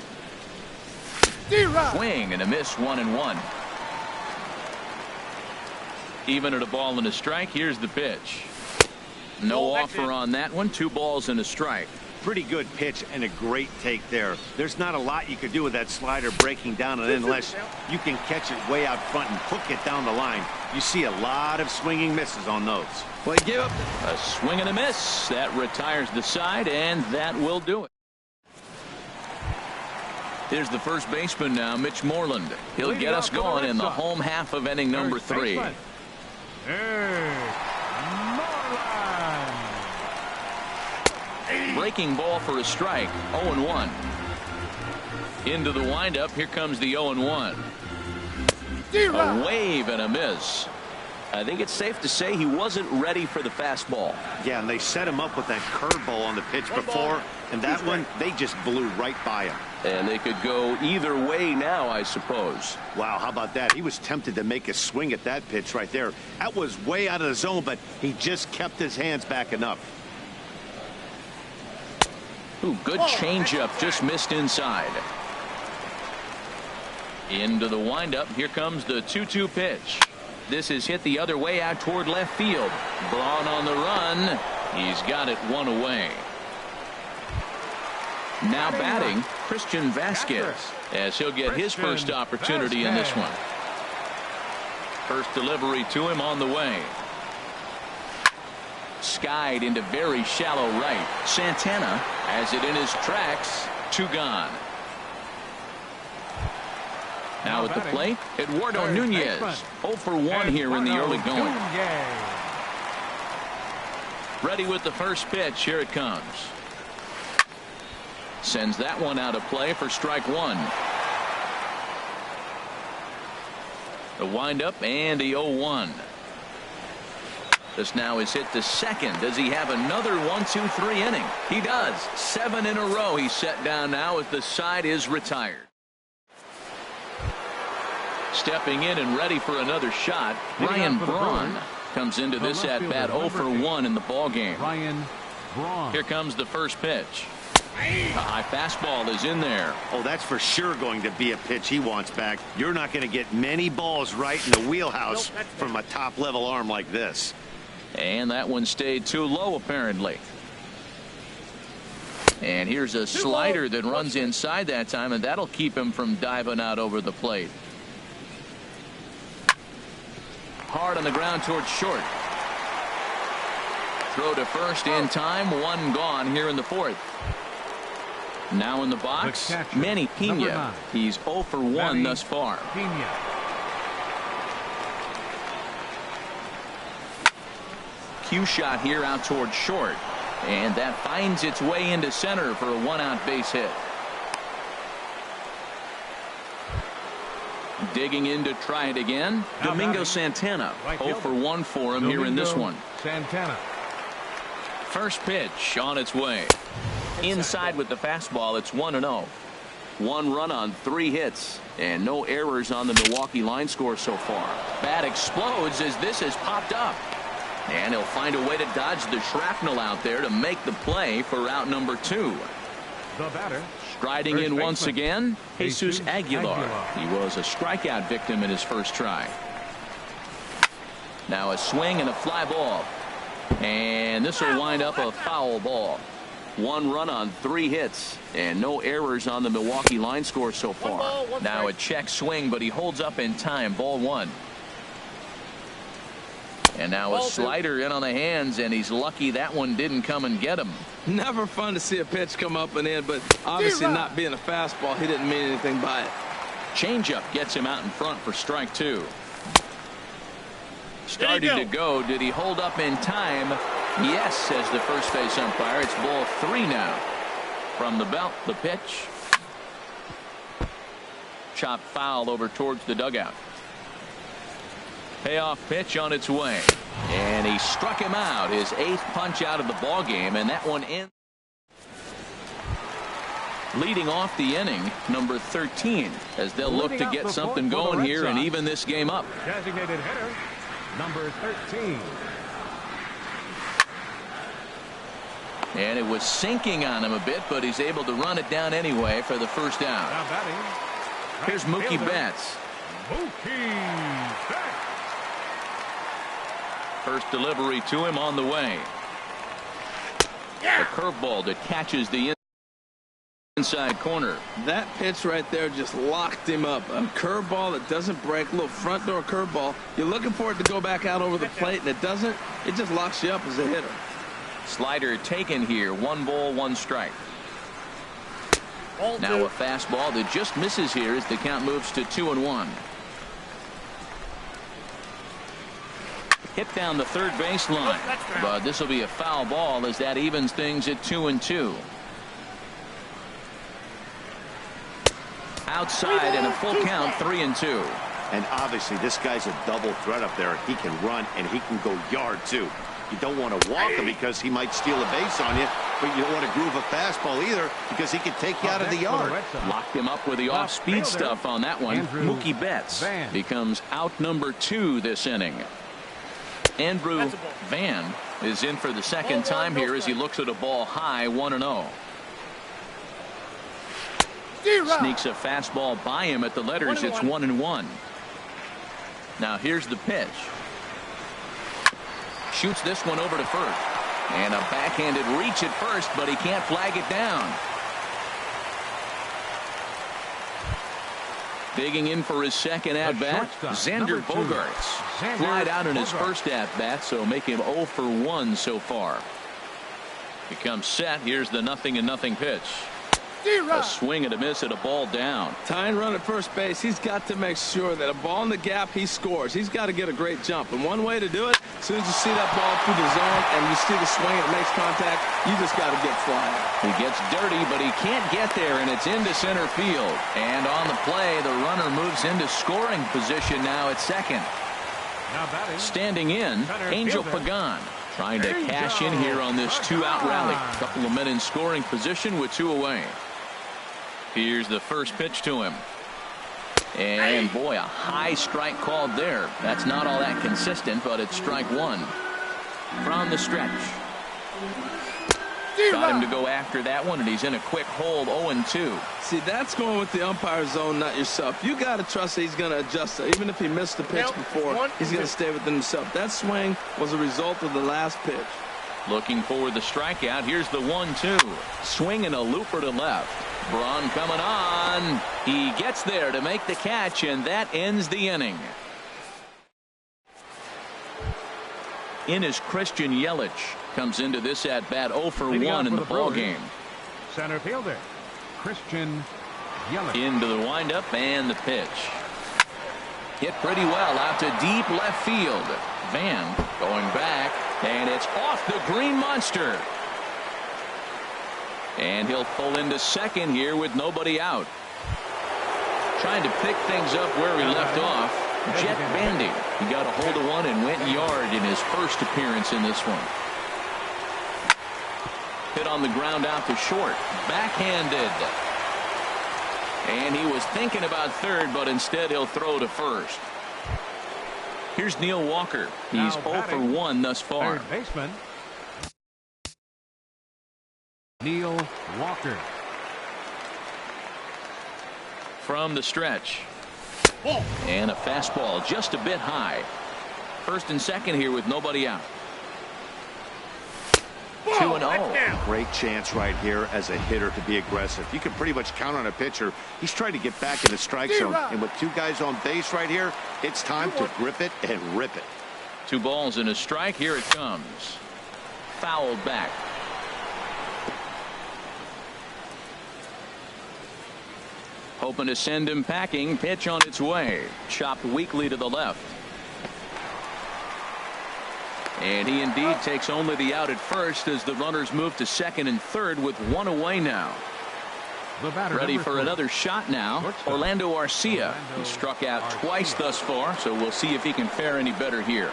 Swing and a miss. 1-1. Even at a ball and a strike. Here's the pitch. No offer on that one. 2 balls and a strike. Pretty good pitch and a great take there. There's not a lot you could do with that slider breaking down, and unless you can catch it way out front and hook it down the line, you see a lot of swinging misses on those. Well, he gave up a swing and a miss. That retires the side, and that will do it. Here's the first baseman now, Mitch Moreland. He'll get us going in the home half of inning number 3. Breaking ball for a strike. 0-1. Into the windup. Here comes the 0-1. A wave and a miss. I think it's safe to say he wasn't ready for the fastball. Yeah, and they set him up with that curveball on the pitch before, and that one, they just blew right by him. And they could go either way now, I suppose. Wow, how about that? He was tempted to make a swing at that pitch right there. That was way out of the zone, but he just kept his hands back enough. Ooh, good changeup, just missed inside. Into the windup. Here comes the 2-2 pitch. This is hit the other way out toward left field. Braun on the run. He's got it 1 away. Now batting, Christian Vasquez, as he'll get his first opportunity in this one. First delivery to him on the way. Skied into very shallow right. Santana has it in his tracks. 2 gone. Now at the plate, Eduardo Nunez. 0 for 1 here in the early going. Ready with the first pitch. Here it comes. Sends that one out of play for strike 1. The windup and the 0-1. This now is hit to second. Does he have another 1-2-3 inning? He does. 7 in a row he's set down now as the side is retired. Stepping in and ready for another shot, Ryan Braun comes into this at bat 0 for 1 in the ball game. Ryan Braun. Here comes the first pitch. A high fastball is in there. Oh, that's for sure going to be a pitch he wants back. You're not going to get many balls right in the wheelhouse from a top level arm like this. And that one stayed too low apparently. And here's a slider that runs inside that time, and that'll keep him from diving out over the plate. Hard on the ground towards short. Throw to first in time. 1 gone here in the 4th. Now in the box, Manny Pena. He's 0 for 1 thus far. Cue shot here out toward short, and that finds its way into center for a 1-out base hit. Digging in to try it again, Domingo Santana. 0 for 1 for him here in this one. Santana. First pitch on its way. Inside with the fastball. It's 1-0. 1 run on 3 hits, and no errors on the Milwaukee line score so far. Bat explodes as this has popped up. And he'll find a way to dodge the shrapnel out there to make the play for out number 2. The batter. Striding in once again, Jesus Aguilar. He was a strikeout victim in his first try. Now a swing and a fly ball. And this will wind up a foul ball. 1 run on 3 hits, and no errors on the Milwaukee line score so far. Now a check swing, but he holds up in time. Ball 1. And now a slider in on the hands, and he's lucky that one didn't come and get him. Never fun to see a pitch come up and in, but obviously not being a fastball, he didn't mean anything by it. Changeup gets him out in front for strike 2. Starting to go. Did he hold up in time? Yes, says the first base umpire. It's ball 3 now. From the belt, the pitch. Chop foul over towards the dugout. Payoff pitch on its way. And he struck him out. His 8th punch out of the ball game, and that one in. Leading off the inning, number 13, as they'll look to get something going here and even this game up. Designated hitter, number 13. And it was sinking on him a bit, but he's able to run it down anyway for the first out. Now batting, Here's Mookie Betts. Mookie Betts. First delivery to him on the way. A curveball that catches the inside corner. That pitch right there just locked him up. A curveball that doesn't break, a little front door curveball. You're looking for it to go back out over the plate, and it doesn't. It just locks you up as a hitter. Slider taken here. 1 ball, 1 strike. Now a fastball that just misses here as the count moves to 2-1. Hit down the third baseline, but this will be a foul ball as that evens things at 2-2. Outside and a full count, 3-2. And obviously this guy's a double threat up there. He can run and he can go yard too. You don't want to walk him because he might steal a base on you, but you don't want to groove a fastball either because he can take you out of the yard. Locked him up with the off-speed stuff on that one. Mookie Betts becomes out number 2 this inning. Andrew Van is in for the second time here as he looks at a ball high, 1-0. Sneaks a fastball by him at the letters. It's 1-1. Now here's the pitch. Shoots this one over to first. And a backhanded reach at first, but he can't flag it down. Digging in for his second at-bat, Xander Bogaerts. Flied out in his first at-bat, so make him 0 for 1 so far. Becomes set. Here's the 0-0 pitch. A swing and a miss at a ball down. Tying run at first base. He's got to make sure that a ball in the gap, he scores. He's got to get a great jump. And one way to do it, as soon as you see that ball through the zone and you see the swing and it makes contact, you just got to get flying. He gets dirty, but he can't get there, and it's into center field. And on the play, the runner moves into scoring position now at second. Standing in, Angel Pagan. Trying to cash in here on this 2-out rally. A couple of men in scoring position with 2 away. Here's the first pitch to him. And boy, a high strike called there. That's not all that consistent, but it's strike 1. From the stretch. Got him to go after that one, and he's in a quick hold, 0-2. See, that's going with the umpire zone, not yourself. You got to trust that he's going to adjust it. Even if he missed the pitch before, he's going to stay within himself. That swing was a result of the last pitch. Looking for the strikeout. Here's the 1-2. Swinging a looper to left. Braun coming on. He gets there to make the catch, and that ends the inning. In is Christian Yelich. Comes into this at bat 0 for 1 in the ball game. Center fielder Christian Yelich. Into the windup and the pitch. Hit pretty well out to deep left field. Van going back, and it's off the green monster. And he'll pull into second here with nobody out. Trying to pick things up where he left off. Jet Bandy. He got a hold of one and went yard in his first appearance in this one. Hit on the ground out to short. Backhanded. And he was thinking about third, but instead he'll throw to first. Here's Neil Walker. He's 0 for 1 thus far. Third baseman Neil Walker. From the stretch. And a fastball just a bit high. First and second here with nobody out. 2-0. Great chance right here as a hitter to be aggressive. You can pretty much count on a pitcher. He's trying to get back in the strike zone. And with 2 guys on base right here, it's time to grip it and rip it. 2 balls and a strike. Here it comes. Fouled back. Hoping to send him packing. Pitch on its way. Chopped weakly to the left. And he indeed takes only the out at first as the runners move to second and third with 1 away now. The batter, Ready number for 3. another shot now. Shortstop. Orlando Arcia. Orlando He struck out Arcia. twice thus far, so we'll see if he can fare any better here.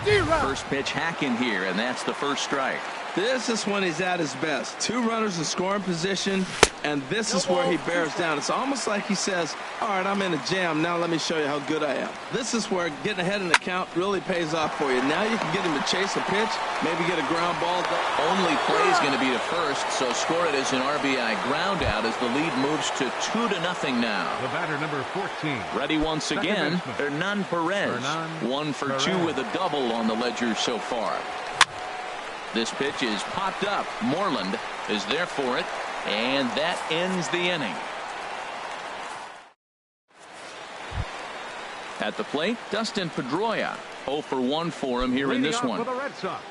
First pitch hacking here, and that's the first strike. This is when he's at his best. 2 runners in scoring position, and this is where he bears down. It's almost like he says, all right, I'm in a jam. Now let me show you how good I am. This is where getting ahead in the count really pays off for you. Now you can get him to chase a pitch, maybe get a ground ball. Only play is going to be to first, so score it as an RBI ground out as the lead moves to 2-0 now. The batter, number 14. Ready once again, Hernan Perez. 1 for 2 with a double on the ledger so far. This pitch is popped up. Moreland is there for it, and that ends the inning. At the plate, Dustin Pedroia. 0 for 1 for him here in this one. For the Red Sox,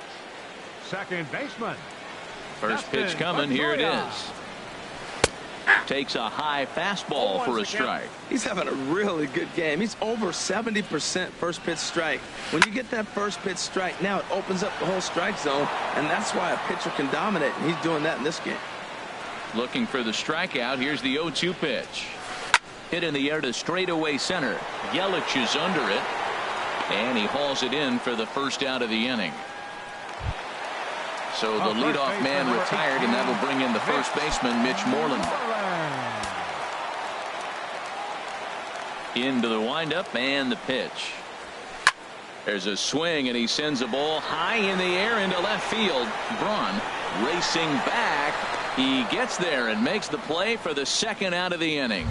second baseman. First pitch coming. Here it is. Takes a high fastball for a strike. He's having a really good game. He's over 70% first pitch strike. When you get that first pitch strike, now it opens up the whole strike zone, and that's why a pitcher can dominate, and he's doing that in this game. Looking for the strikeout. Here's the 0-2 pitch. Hit in the air to straightaway center. Yelich is under it, and he hauls it in for the first out of the inning. So the leadoff man retired, and that will bring in the first baseman, Mitch Moreland. Into the windup and the pitch. There's a swing, and he sends a ball high in the air into left field. Braun racing back. He gets there and makes the play for the second out of the inning.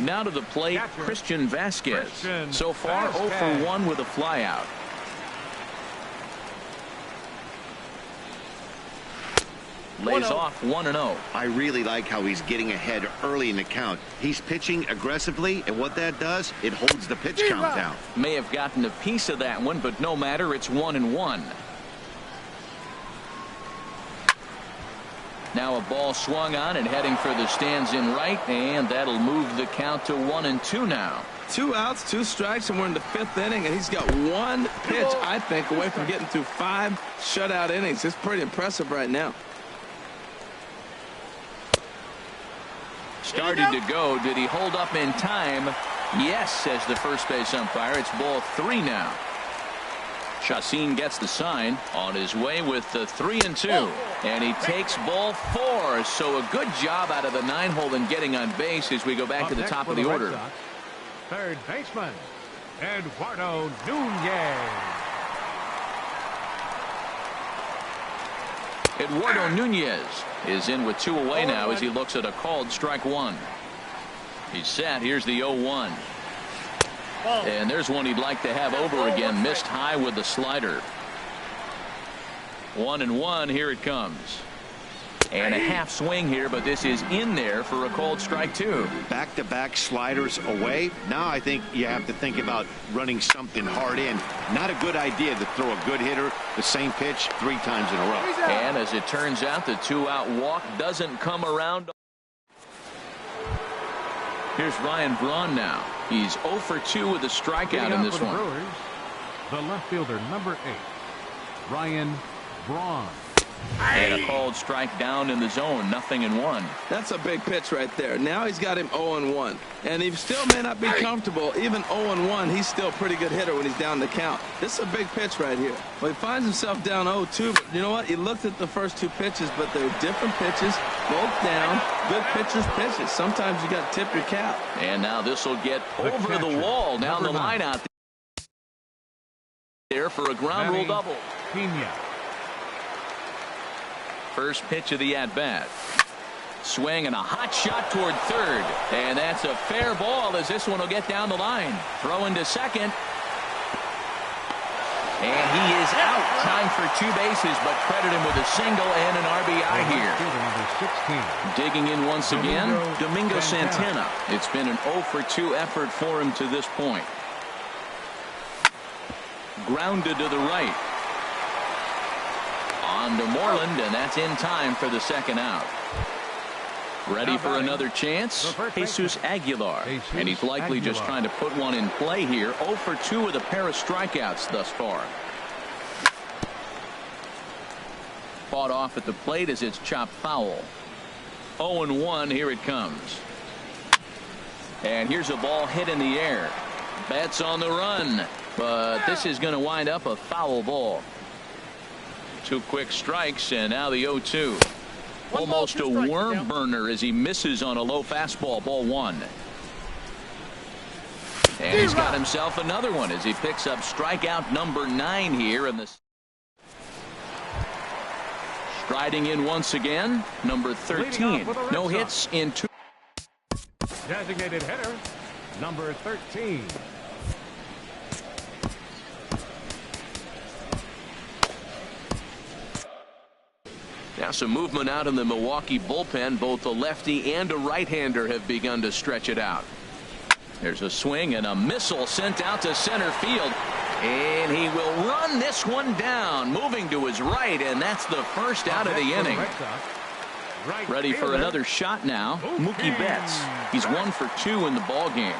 Now to the plate, Christian Vasquez. So far 0 for 1 with a flyout. Lays off 1-0. I really like how he's getting ahead early in the count. He's pitching aggressively, and what that does, it holds the pitch count down. May have gotten a piece of that one, but no matter, it's 1-1. Now a ball swung on and heading for the stands in right, and that'll move the count to 1-2 now. 2 outs, 2 strikes, and we're in the 5th inning, and he's got 1 pitch, I think, away from getting through 5 shutout innings. It's pretty impressive right now. Started to go. Did he hold up in time? Yes, says the first base umpire. It's ball 3 now. Chacin gets the sign. On his way with the 3-2. And he takes ball 4. So a good job out of the 9-hole in getting on base as we go back to the top of the order. Third baseman, Eduardo Nunez. Eduardo Nunez is in with 2 away now as he looks at a called strike 1. He's set. Here's the 0-1. And there's one he'd like to have over again. Missed high with the slider. 1-1. Here it comes. And a half swing here, but this is in there for a called strike 2. Back-to-back sliders away. Now I think you have to think about running something hard in. Not a good idea to throw a good hitter the same pitch 3 times in a row. And as it turns out, the 2-out walk doesn't come around. Here's Ryan Braun now. He's 0 for 2 with a strikeout in this one. Brewers, the left fielder, number 8, Ryan Braun. And a called strike down in the zone. 0-1. That's a big pitch right there. Now he's got him 0-1. And he still may not be comfortable. Even 0-1, he's still a pretty good hitter when he's down the count. This is a big pitch right here. Well, he finds himself down 0-2, but you know what? He looked at the first 2 pitches, but they're different pitches, both down. Good pitchers' pitches. Sometimes you got to tip your cap. And now this will get over the wall down the line out there for a ground rule double. Pena. First pitch of the at-bat. Swing and a hot shot toward third. And that's a fair ball as this one will get down the line. Throw into second. And he is out. Time for 2 bases, but credit him with a single and an RBI here. Digging in once again, Domingo Santana. It's been an 0 for 2 effort for him to this point. Grounded to the right. On to Moreland, and that's in time for the second out. Ready for another chance? Jesus Aguilar. And he's likely just trying to put one in play here. 0 for 2 with a pair of strikeouts thus far. Fought off at the plate as it's chopped foul. 0-1. Here it comes. And here's a ball hit in the air. Betts on the run, but this is going to wind up a foul ball. 2 quick strikes, and now the 0-2. Almost a worm burner as he misses on a low fastball. Ball 1. And he's got himself another one as he picks up strikeout number 9 here in this. Striding in once again, number 13. No hits in 2. Designated hitter, number 13. Now some movement out in the Milwaukee bullpen. Both a lefty and a right-hander have begun to stretch it out. There's a swing and a missile sent out to center field. And he will run this one down, moving to his right, and that's the first out of the inning. Ready for another shot now, Mookie Betts. He's 1 for 2 in the ball game.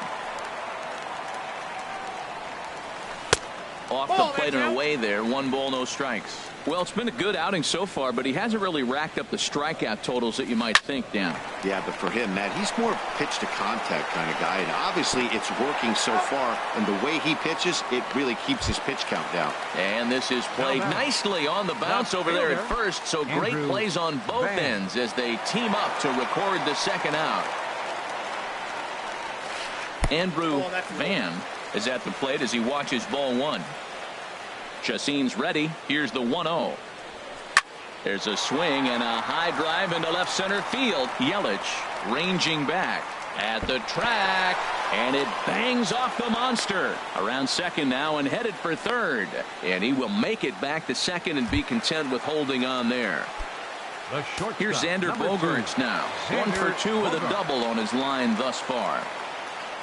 Off the plate and away there. 1 ball, no strikes. Well, it's been a good outing so far, but he hasn't really racked up the strikeout totals that you might think, Dan. Yeah, but for him, Matt, he's more pitch to contact kind of guy, and obviously it's working so far, and the way he pitches, it really keeps his pitch count down. And this is played nicely on the bounce over there at first, so great plays on both ends as they team up to record the second out. Andrew Van is at the plate as he watches ball 1. Chacin's ready. Here's the 1-0. There's a swing and a high drive into left center field. Yelich ranging back at the track, and it bangs off the monster. Around second now and headed for third. And he will make it back to second and be content with holding on there. Here's Xander Bogaerts now. 1 for 2 with a double on his line thus far.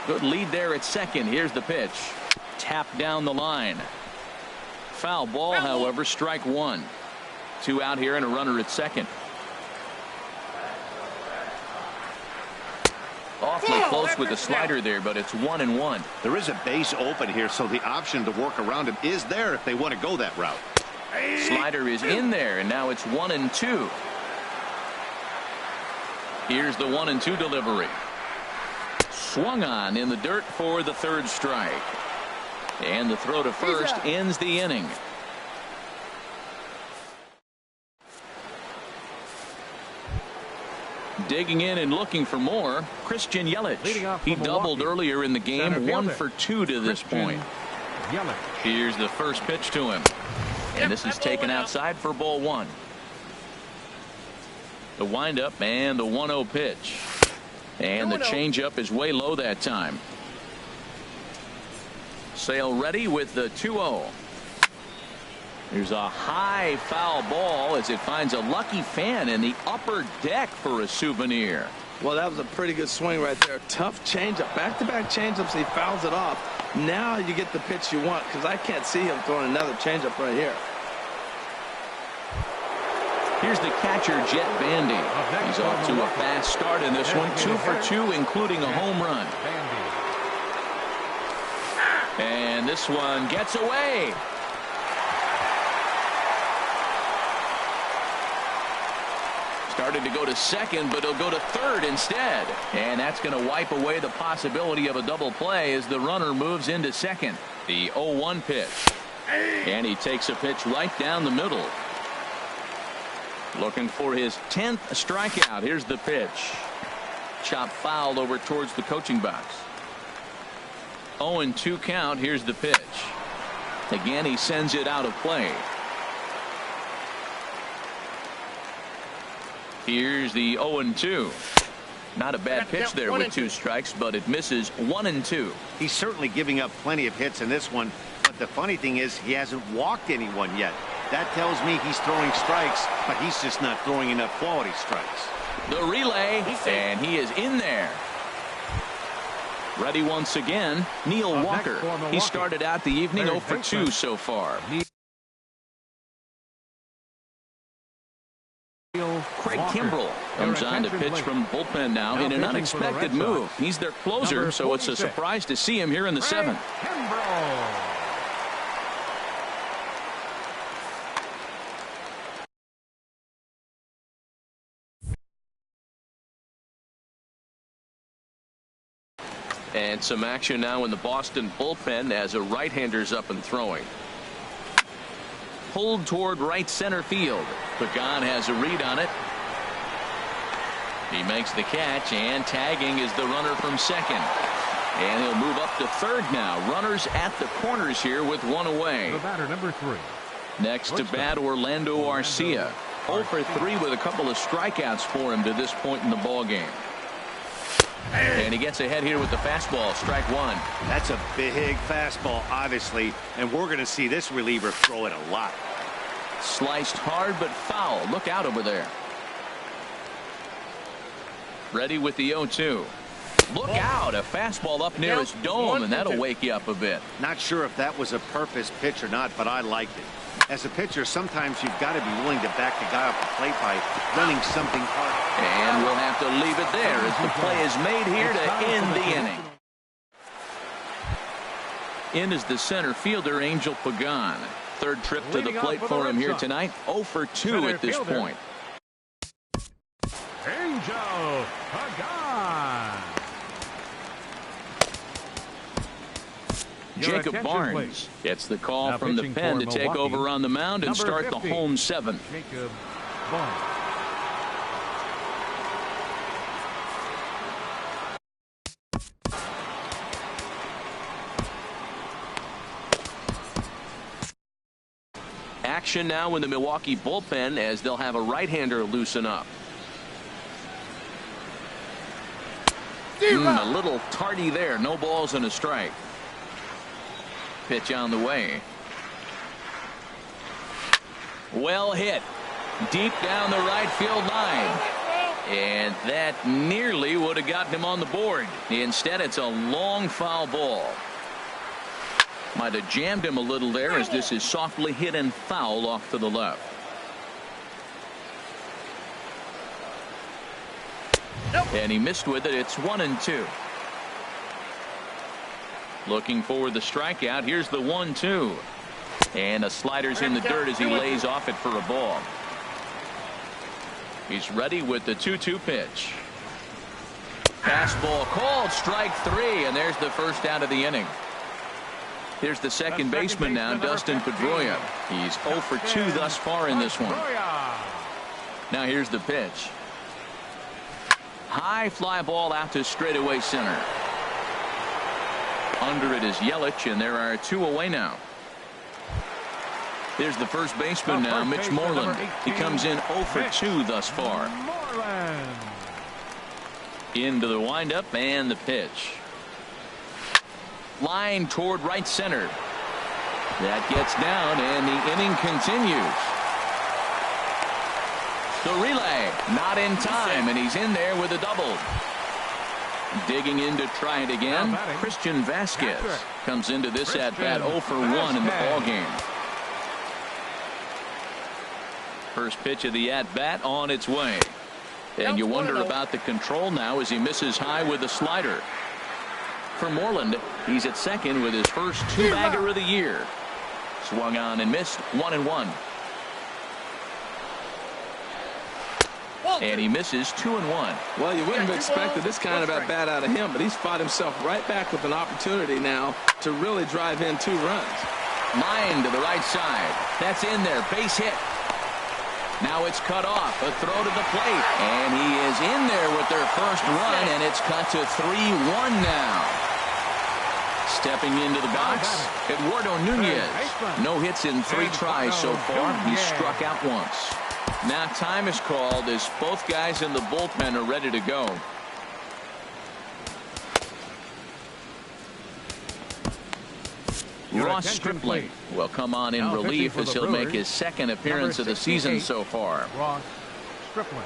Good lead there at second. Here's the pitch. Tapped down the line. Foul ball, however, strike 1. 2 out here and a runner at second. Awfully close with the slider there, but it's 1-1. There is a base open here, so the option to work around him is there if they want to go that route. Slider is in there, and now it's 1-2. Here's the 1-2 delivery. Swung on in the dirt for the 3rd strike. And the throw to first ends the inning. Digging in and looking for more, Christian Yelich. He doubled earlier in the game. 1 for 2 to this point. Here's the first pitch to him. And this is taken outside for ball 1. The windup and the 1-0 pitch. And the changeup is way low that time. Sale ready with the 2-0. There's a high foul ball as it finds a lucky fan in the upper deck for a souvenir. Well, that was a pretty good swing right there. Tough changeup. Back-to-back changeups. He fouls it off. Now you get the pitch you want, because I can't see him throwing another changeup right here. Here's the catcher, Jet Bandy. He's off to a fast start in this one. 2 for 2, including a home run. And this one gets away. Started to go to second, but he'll go to third instead. And that's going to wipe away the possibility of a double play as the runner moves into second. The 0-1 pitch. And he takes a pitch right down the middle. Looking for his 10th strikeout. Here's the pitch. Chop fouled over towards the coaching box. 0-2 count. Here's the pitch. Again, he sends it out of play. Here's the 0-2. Not a bad pitch there with 2 strikes, but it misses. 1-2. He's certainly giving up plenty of hits in this one, but the funny thing is he hasn't walked anyone yet. That tells me he's throwing strikes, but he's just not throwing enough quality strikes. The relay, and he is in there. Ready once again, Neil Walker. He started out the evening 0 for 2 so far. Craig Kimbrell comes on to pitch from bullpen now in an unexpected move. He's their closer, so it's a surprise to see him here in the 7th. And some action now in the Boston bullpen as a right-hander's up and throwing. Pulled toward right center field. Pagan has a read on it. He makes the catch, and tagging is the runner from second. And he'll move up to third now. Runners at the corners here with one away. The batter, number 3. Next to bat, Orlando Arcia. 0 for 3 with a couple of strikeouts for him to this point in the ball game. And he gets ahead here with the fastball. Strike one. That's a big fastball, obviously, and we're going to see this reliever throw it a lot. Sliced hard but foul. Look out over there. Ready with the 0-2. Look out. A fastball up near his dome, and that'll wake you up a bit. Not sure if that was a purpose pitch or not, but I liked it. As a pitcher, sometimes you've got to be willing to back the guy off the plate by running something hard. And we'll have to leave it there as the play is made here to end the inning. In is the center fielder, Angel Pagan. Third trip to the plate for him here tonight. 0 for 2 at this point. Angel Pagan. Jacob Barnes gets the call now from the pen to take Milwaukee, over on the mound and start 50, the home 7th. Jacob Barnes. Action now in the Milwaukee bullpen as they'll have a right-hander loosen up. A little tardy there. No balls and a strike. Pitch on the way. Well hit. Deep down the right field line. And that nearly would have gotten him on the board. Instead, it's a long foul ball. Might have jammed him a little there as this is softly hit and foul off to the left. And he missed with it. It's 1-2. Looking for the strikeout. Here's the 1-2. And a slider's in the dirt as he lays off it for a ball. He's ready with the 2-2 pitch. Fastball called, strike 3, and there's the first out of the inning. Here's the second baseman now, Dustin Pedroia. He's 0 for 2 thus far in this one. Now here's the pitch. High fly ball out to straightaway center. Under it is Yelich, and there are 2 away now. There's the first baseman now, Mitch Moreland. He comes in 0 for 2 thus far. Into the windup and the pitch. Line toward right center. That gets down, and the inning continues. The relay, not in time, and he's in there with a double. Digging in to try it again, Christian Vasquez comes into this at-bat 0 for 1 in the ballgame. First pitch of the at-bat on its way. And you wonder about the control now as he misses high with a slider. For Moreland, he's at second with his first 2-bagger of the year. Swung on and missed, 1-1. And he misses 2-1. Well, you wouldn't have expected this kind of at bat out of him, but he's fought himself right back with an opportunity now to really drive in 2 runs. Line to the right side. That's in there. Base hit. Now it's cut off. A throw to the plate. And he is in there with their first run, and it's cut to 3-1 now. Stepping into the box, Eduardo Nunez. No hits in 3 tries so far. He's struck out once. Now time is called as both guys in the bullpen are ready to go. Ross Stripling will come on in relief as he'll make his second appearance of the season so far. Ross Stripling.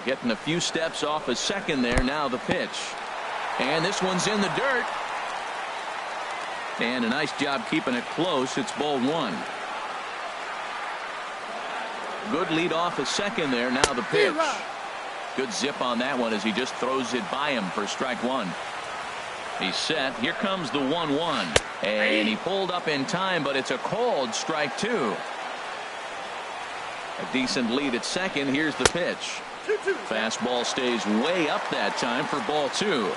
Getting a few steps off a second there. Now the pitch. And this one's in the dirt. And a nice job keeping it close. It's ball 1. Good lead off a second there. Now the pitch. Good zip on that one as he just throws it by him for strike one. He's set. Here comes the 1-1. And he pulled up in time, but it's a called strike two. A decent lead at second. Here's the pitch. Fastball stays way up that time for ball two.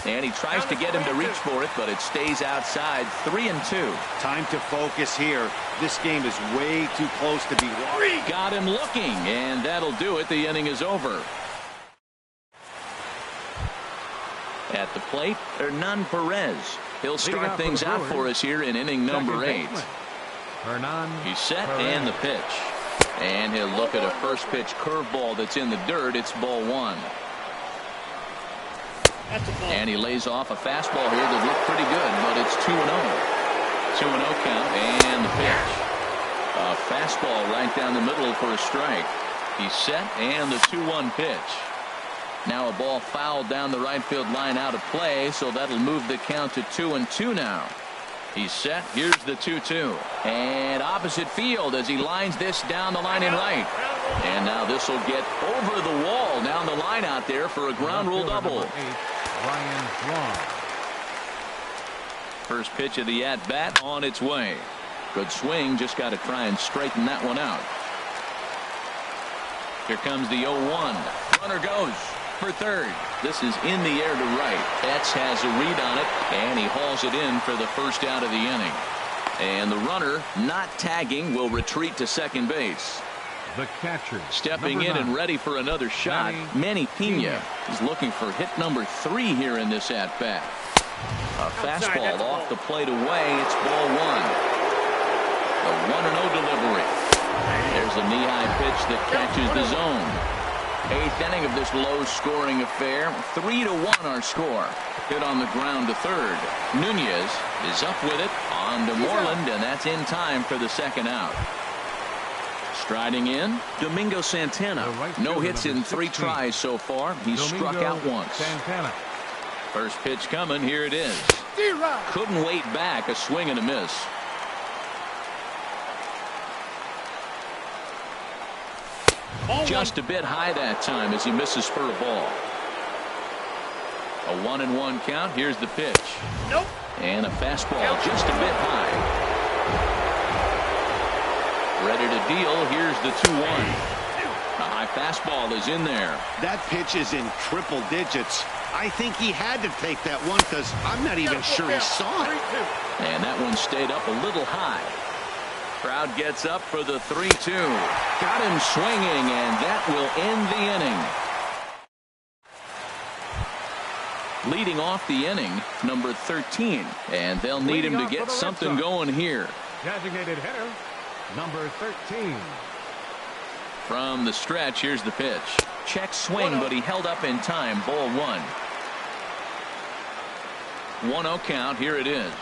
And he tries to get him to reach for it, but it stays outside. 3-2. Time to focus here. This game is way too close to be won. Got him looking, and that'll do it. The inning is over. At the plate, Hernan Perez. He'll start things out for us here in inning number 8. He's set and the pitch. And he'll look at a first pitch curveball that's in the dirt. It's ball one. And he lays off a fastball here that looked pretty good, but it's 2-0. 2-0 count and the pitch. A fastball right down the middle for a strike. He's set and the 2-1 pitch. Now a ball fouled down the right field line out of play, so that'll move the count to 2-2 now. He's set. Here's the 2-2. And opposite field as he lines this down the line in right. And now this will get over the wall down the line out there for a ground rule double. First pitch of the at-bat on its way. Good swing. Just got to try and straighten that one out. Here comes the 0-1. Runner goes for third. This is in the air to right. Betts has a read on it, and he hauls it in for the first out of the inning. And the runner, not tagging, will retreat to second base. The catcher stepping in and ready for another shot, Manny Pena. He's looking for hit number 3 here in this at-bat. A fastball off the plate away. It's ball one. The 1-0 delivery. There's a knee-high pitch that catches the zone. 8th inning of this low-scoring affair. 3-1 our score. Hit on the ground to third. Nunez is up with it on to Moreland, and that's in time for the second out. Striding in, Domingo Santana. No hits in 3 tries so far. He's struck out once. First pitch coming. Here it is. Couldn't wait back. A swing and a miss. Just a bit high that time as he misses for a ball. A 1-1 count. Here's the pitch. Nope. And a fastball just a bit high. Ready to deal. Here's the 2-1. A high fastball is in there. That pitch is in triple digits. I think he had to take that one because I'm not even sure he saw it. And that one stayed up a little high. Crowd gets up for the 3-2. Got him swinging, and that will end the inning. Leading off the inning, number 13. And they'll need him to get something going here. Designated hitter, number 13. From the stretch, here's the pitch. Check swing, but he held up in time. Ball one. 1-0 count. Here it is.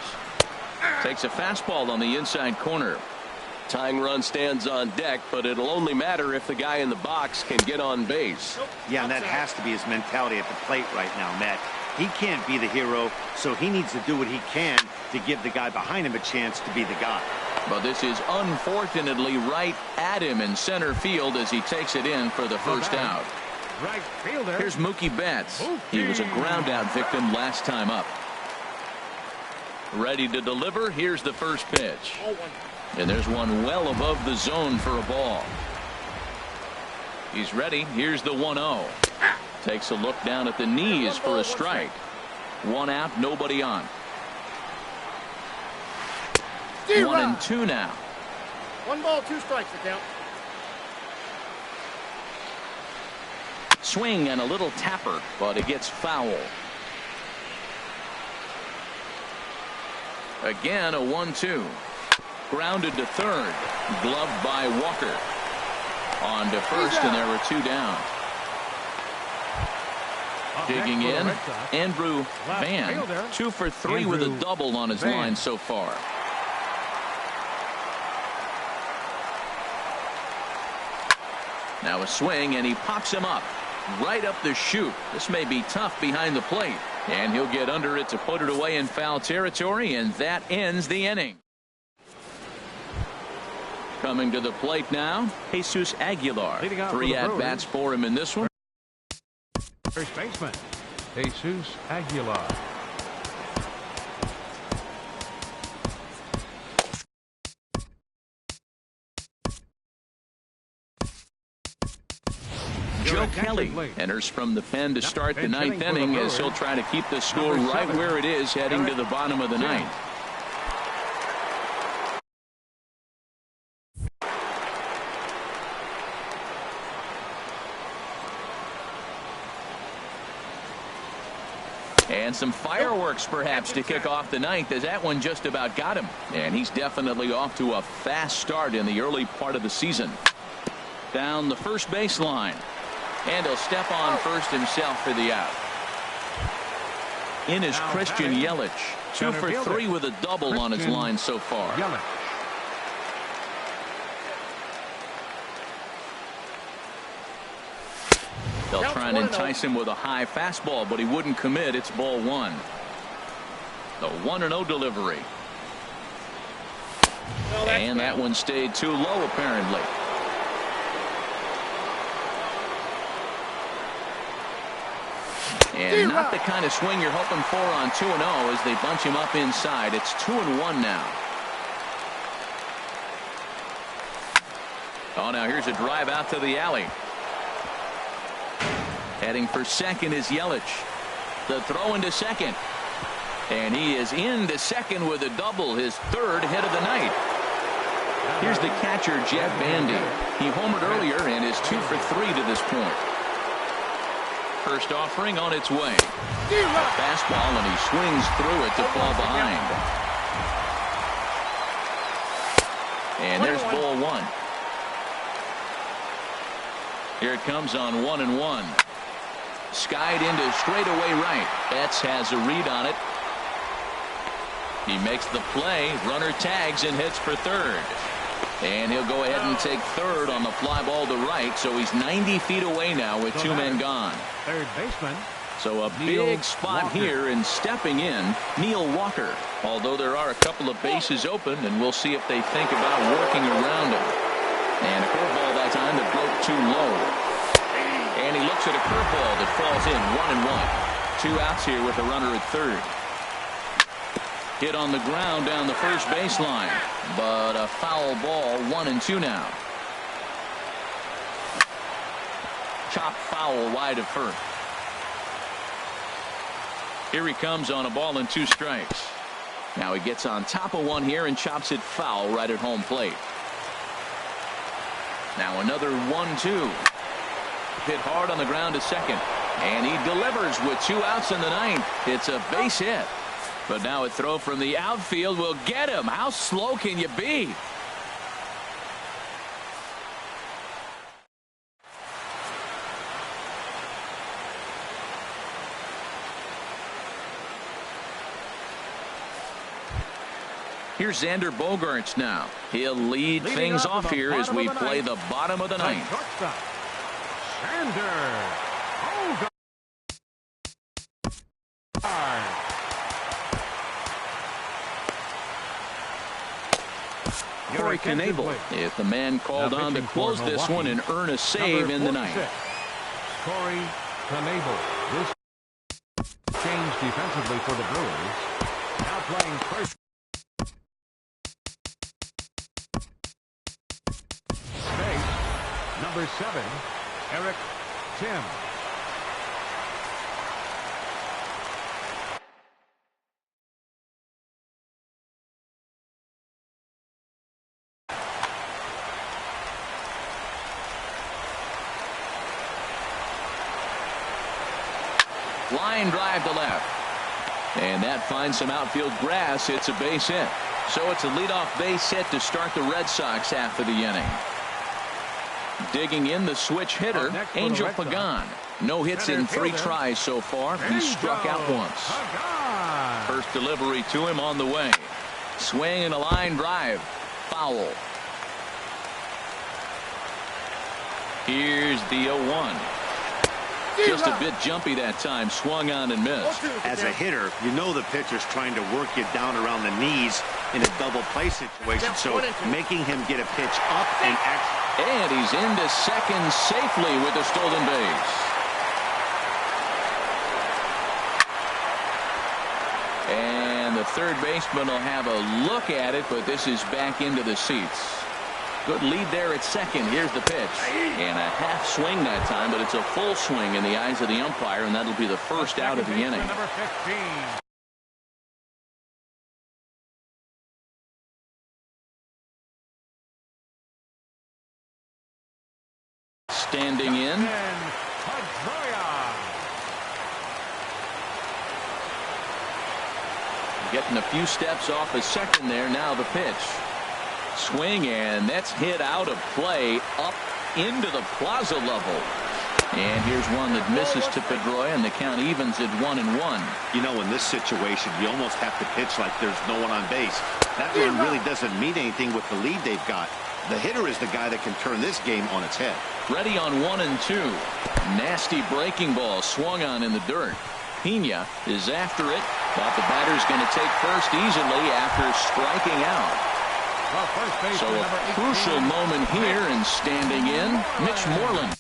Takes a fastball on the inside corner. Tying run stands on deck, but it'll only matter if the guy in the box can get on base. Yeah, and that has to be his mentality at the plate right now, Matt. He can't be the hero, so he needs to do what he can to give the guy behind him a chance to be the guy. But this is unfortunately right at him in center field as he takes it in for the first out. Right fielder. Here's Mookie Betts. He was a ground out victim last time up. Ready to deliver. Here's the first pitch. And there's one well above the zone for a ball. He's ready. Here's the 1-0. Takes a look down at the knees for a strike. 1 out, nobody on. 1-2 now. 1 ball, 2 strikes to count. Swing and a little tapper, but it gets foul. Again, a 1-2. Grounded to third. Gloved by Walker. On to first, and there were 2 down. Digging in, Andrew Van. 2 for 3 with a double on his line so far. Now a swing, and he pops him up. Right up the chute. This may be tough behind the plate. And he'll get under it to put it away in foul territory, and that ends the inning. Coming to the plate now, Jesus Aguilar. Leading off 3 for the at-bats for him in this one. First baseman, Jesus Aguilar. Joe Kelly enters from the pen to start the 9th inning as he'll try to keep the score right where it is heading to the bottom of the 9th. And some fireworks perhaps to kick off the 9th, as that one just about got him. And he's definitely off to a fast start in the early part of the season. Down the first baseline. And he'll step on first himself for the out. In is Christian Yelich. 2 for 3 with a double on his line so far. They'll try and entice him with a high fastball, but he wouldn't commit. It's ball 1. The 1-0 delivery. And that one stayed too low apparently. And not the kind of swing you're hoping for on 2-0 as they bunch him up inside. It's 2-1 now. Oh, now here's a drive out to the alley. Heading for second is Yelich. The throw into second. And he is into second with a double, his 3rd hit of the night. Here's the catcher, Jeff Bandy. He homered earlier and is 2 for 3 to this point. First offering on its way. Fastball, and he swings through it to fall behind. And there's ball 1. Here it comes on 1-1. Skied into straightaway right. Betts has a read on it. He makes the play. Runner tags and hits for third. And he'll go ahead and take third on the fly ball to right. So he's 90 feet away now with 2 men gone. Third baseman. So a big spot here, and stepping in, Neil Walker. Although there are a couple of bases open, and we'll see if they think about working around him. And a curveball that time that broke too low. And he looks at a curveball that falls in. 1-1. 2 outs here with a runner at third. Hit on the ground down the first baseline, but a foul ball. 1-2 now. Chop foul wide of first. Here he comes on a ball and 2 strikes. Now he gets on top of one here and chops it foul right at home plate. Now another 1-2. Hit hard on the ground to second, and he delivers with 2 outs in the 9th. It's a base hit. But now a throw from the outfield will get him. How slow can you be? Here's Xander Bogaerts now. He'll lead things off here as we play the bottom of the 9th. Xander Bogaerts. Corey Knebel is the man called on to close this one and earn a save in the 9th. Corey Knebel. This change defensively for the Brewers. Now playing first. Base number 7, Eric Tim. Line drive to left. And that finds some outfield grass. It's a base hit. So it's a leadoff base hit to start the Red Sox half of the inning. Digging in the switch hitter, Angel Pagan. No hits in 3 tries so far. He struck out once. First delivery to him on the way. Swing and a line drive. Foul. Here's the 0-1. Just a bit jumpy that time. Swung on and missed. As a hitter, you know the pitcher's trying to work you down around the knees in a double play situation. So making him get a pitch up and And he's into second safely with a stolen base. And the third baseman will have a look at it, but this is back into the seats. Good lead there at second. Here's the pitch. And a half swing that time, but it's a full swing in the eyes of the umpire, and that'll be the first out of the inning. Number 15. Standing in. Getting a few steps off the second there. Now the pitch. Swing, and that's hit out of play up into the plaza level. And here's one that misses to Pedroia, and the count evens at 1-1. You know, in this situation, you almost have to pitch like there's no one on base. That run really doesn't mean anything with the lead they've got. The hitter is the guy that can turn this game on its head. Ready on 1-2. Nasty breaking ball swung on in the dirt. Pena is after it, but the batter's going to take first easily after striking out. So a crucial moment here, and standing in, Mitch Moreland.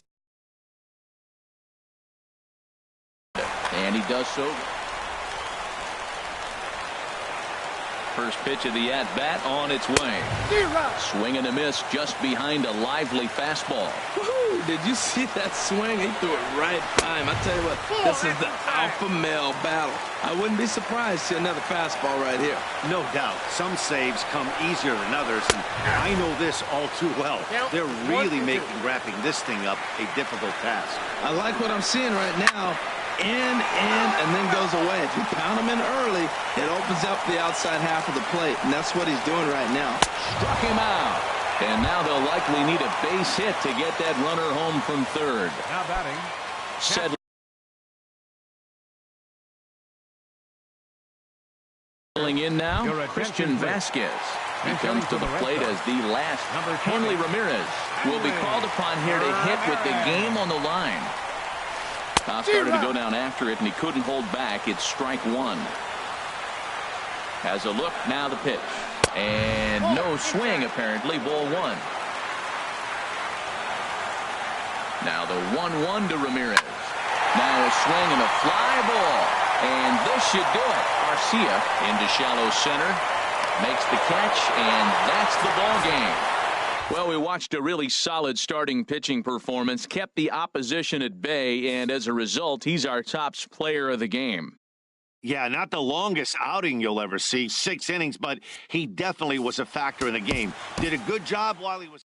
And he does so. First pitch of the at-bat on its way. Swing and a miss just behind a lively fastball. Woo-hoo. Did you see that swing? He threw it right time. I tell you what, this is the alpha male battle. I wouldn't be surprised to see another fastball right here. No doubt. Some saves come easier than others, and I know this all too well. They're really making wrapping this thing up a difficult task. I like what I'm seeing right now. And then goes away. If you pound him in early, it opens up the outside half of the plate, and that's what he's doing right now. Struck him out. And now they'll likely need a base hit to get that runner home from third. Now batting. Settling in now, Christian Vasquez. He comes to the plate as the last. Hanley Ramirez will be called upon here to hit with the game on the line. Top started to go down after it, and he couldn't hold back. It's strike one. Has a look, now the pitch. And no swing, apparently, ball one. Now the 1-1 to Ramirez. Now a swing and a fly ball. And this should do it. Garcia into shallow center. Makes the catch, and that's the ball game. Well, we watched a really solid starting pitching performance, kept the opposition at bay, and as a result, he's our top player of the game. Yeah, not the longest outing you'll ever see, 6 innings, but he definitely was a factor in the game. Did a good job while he was...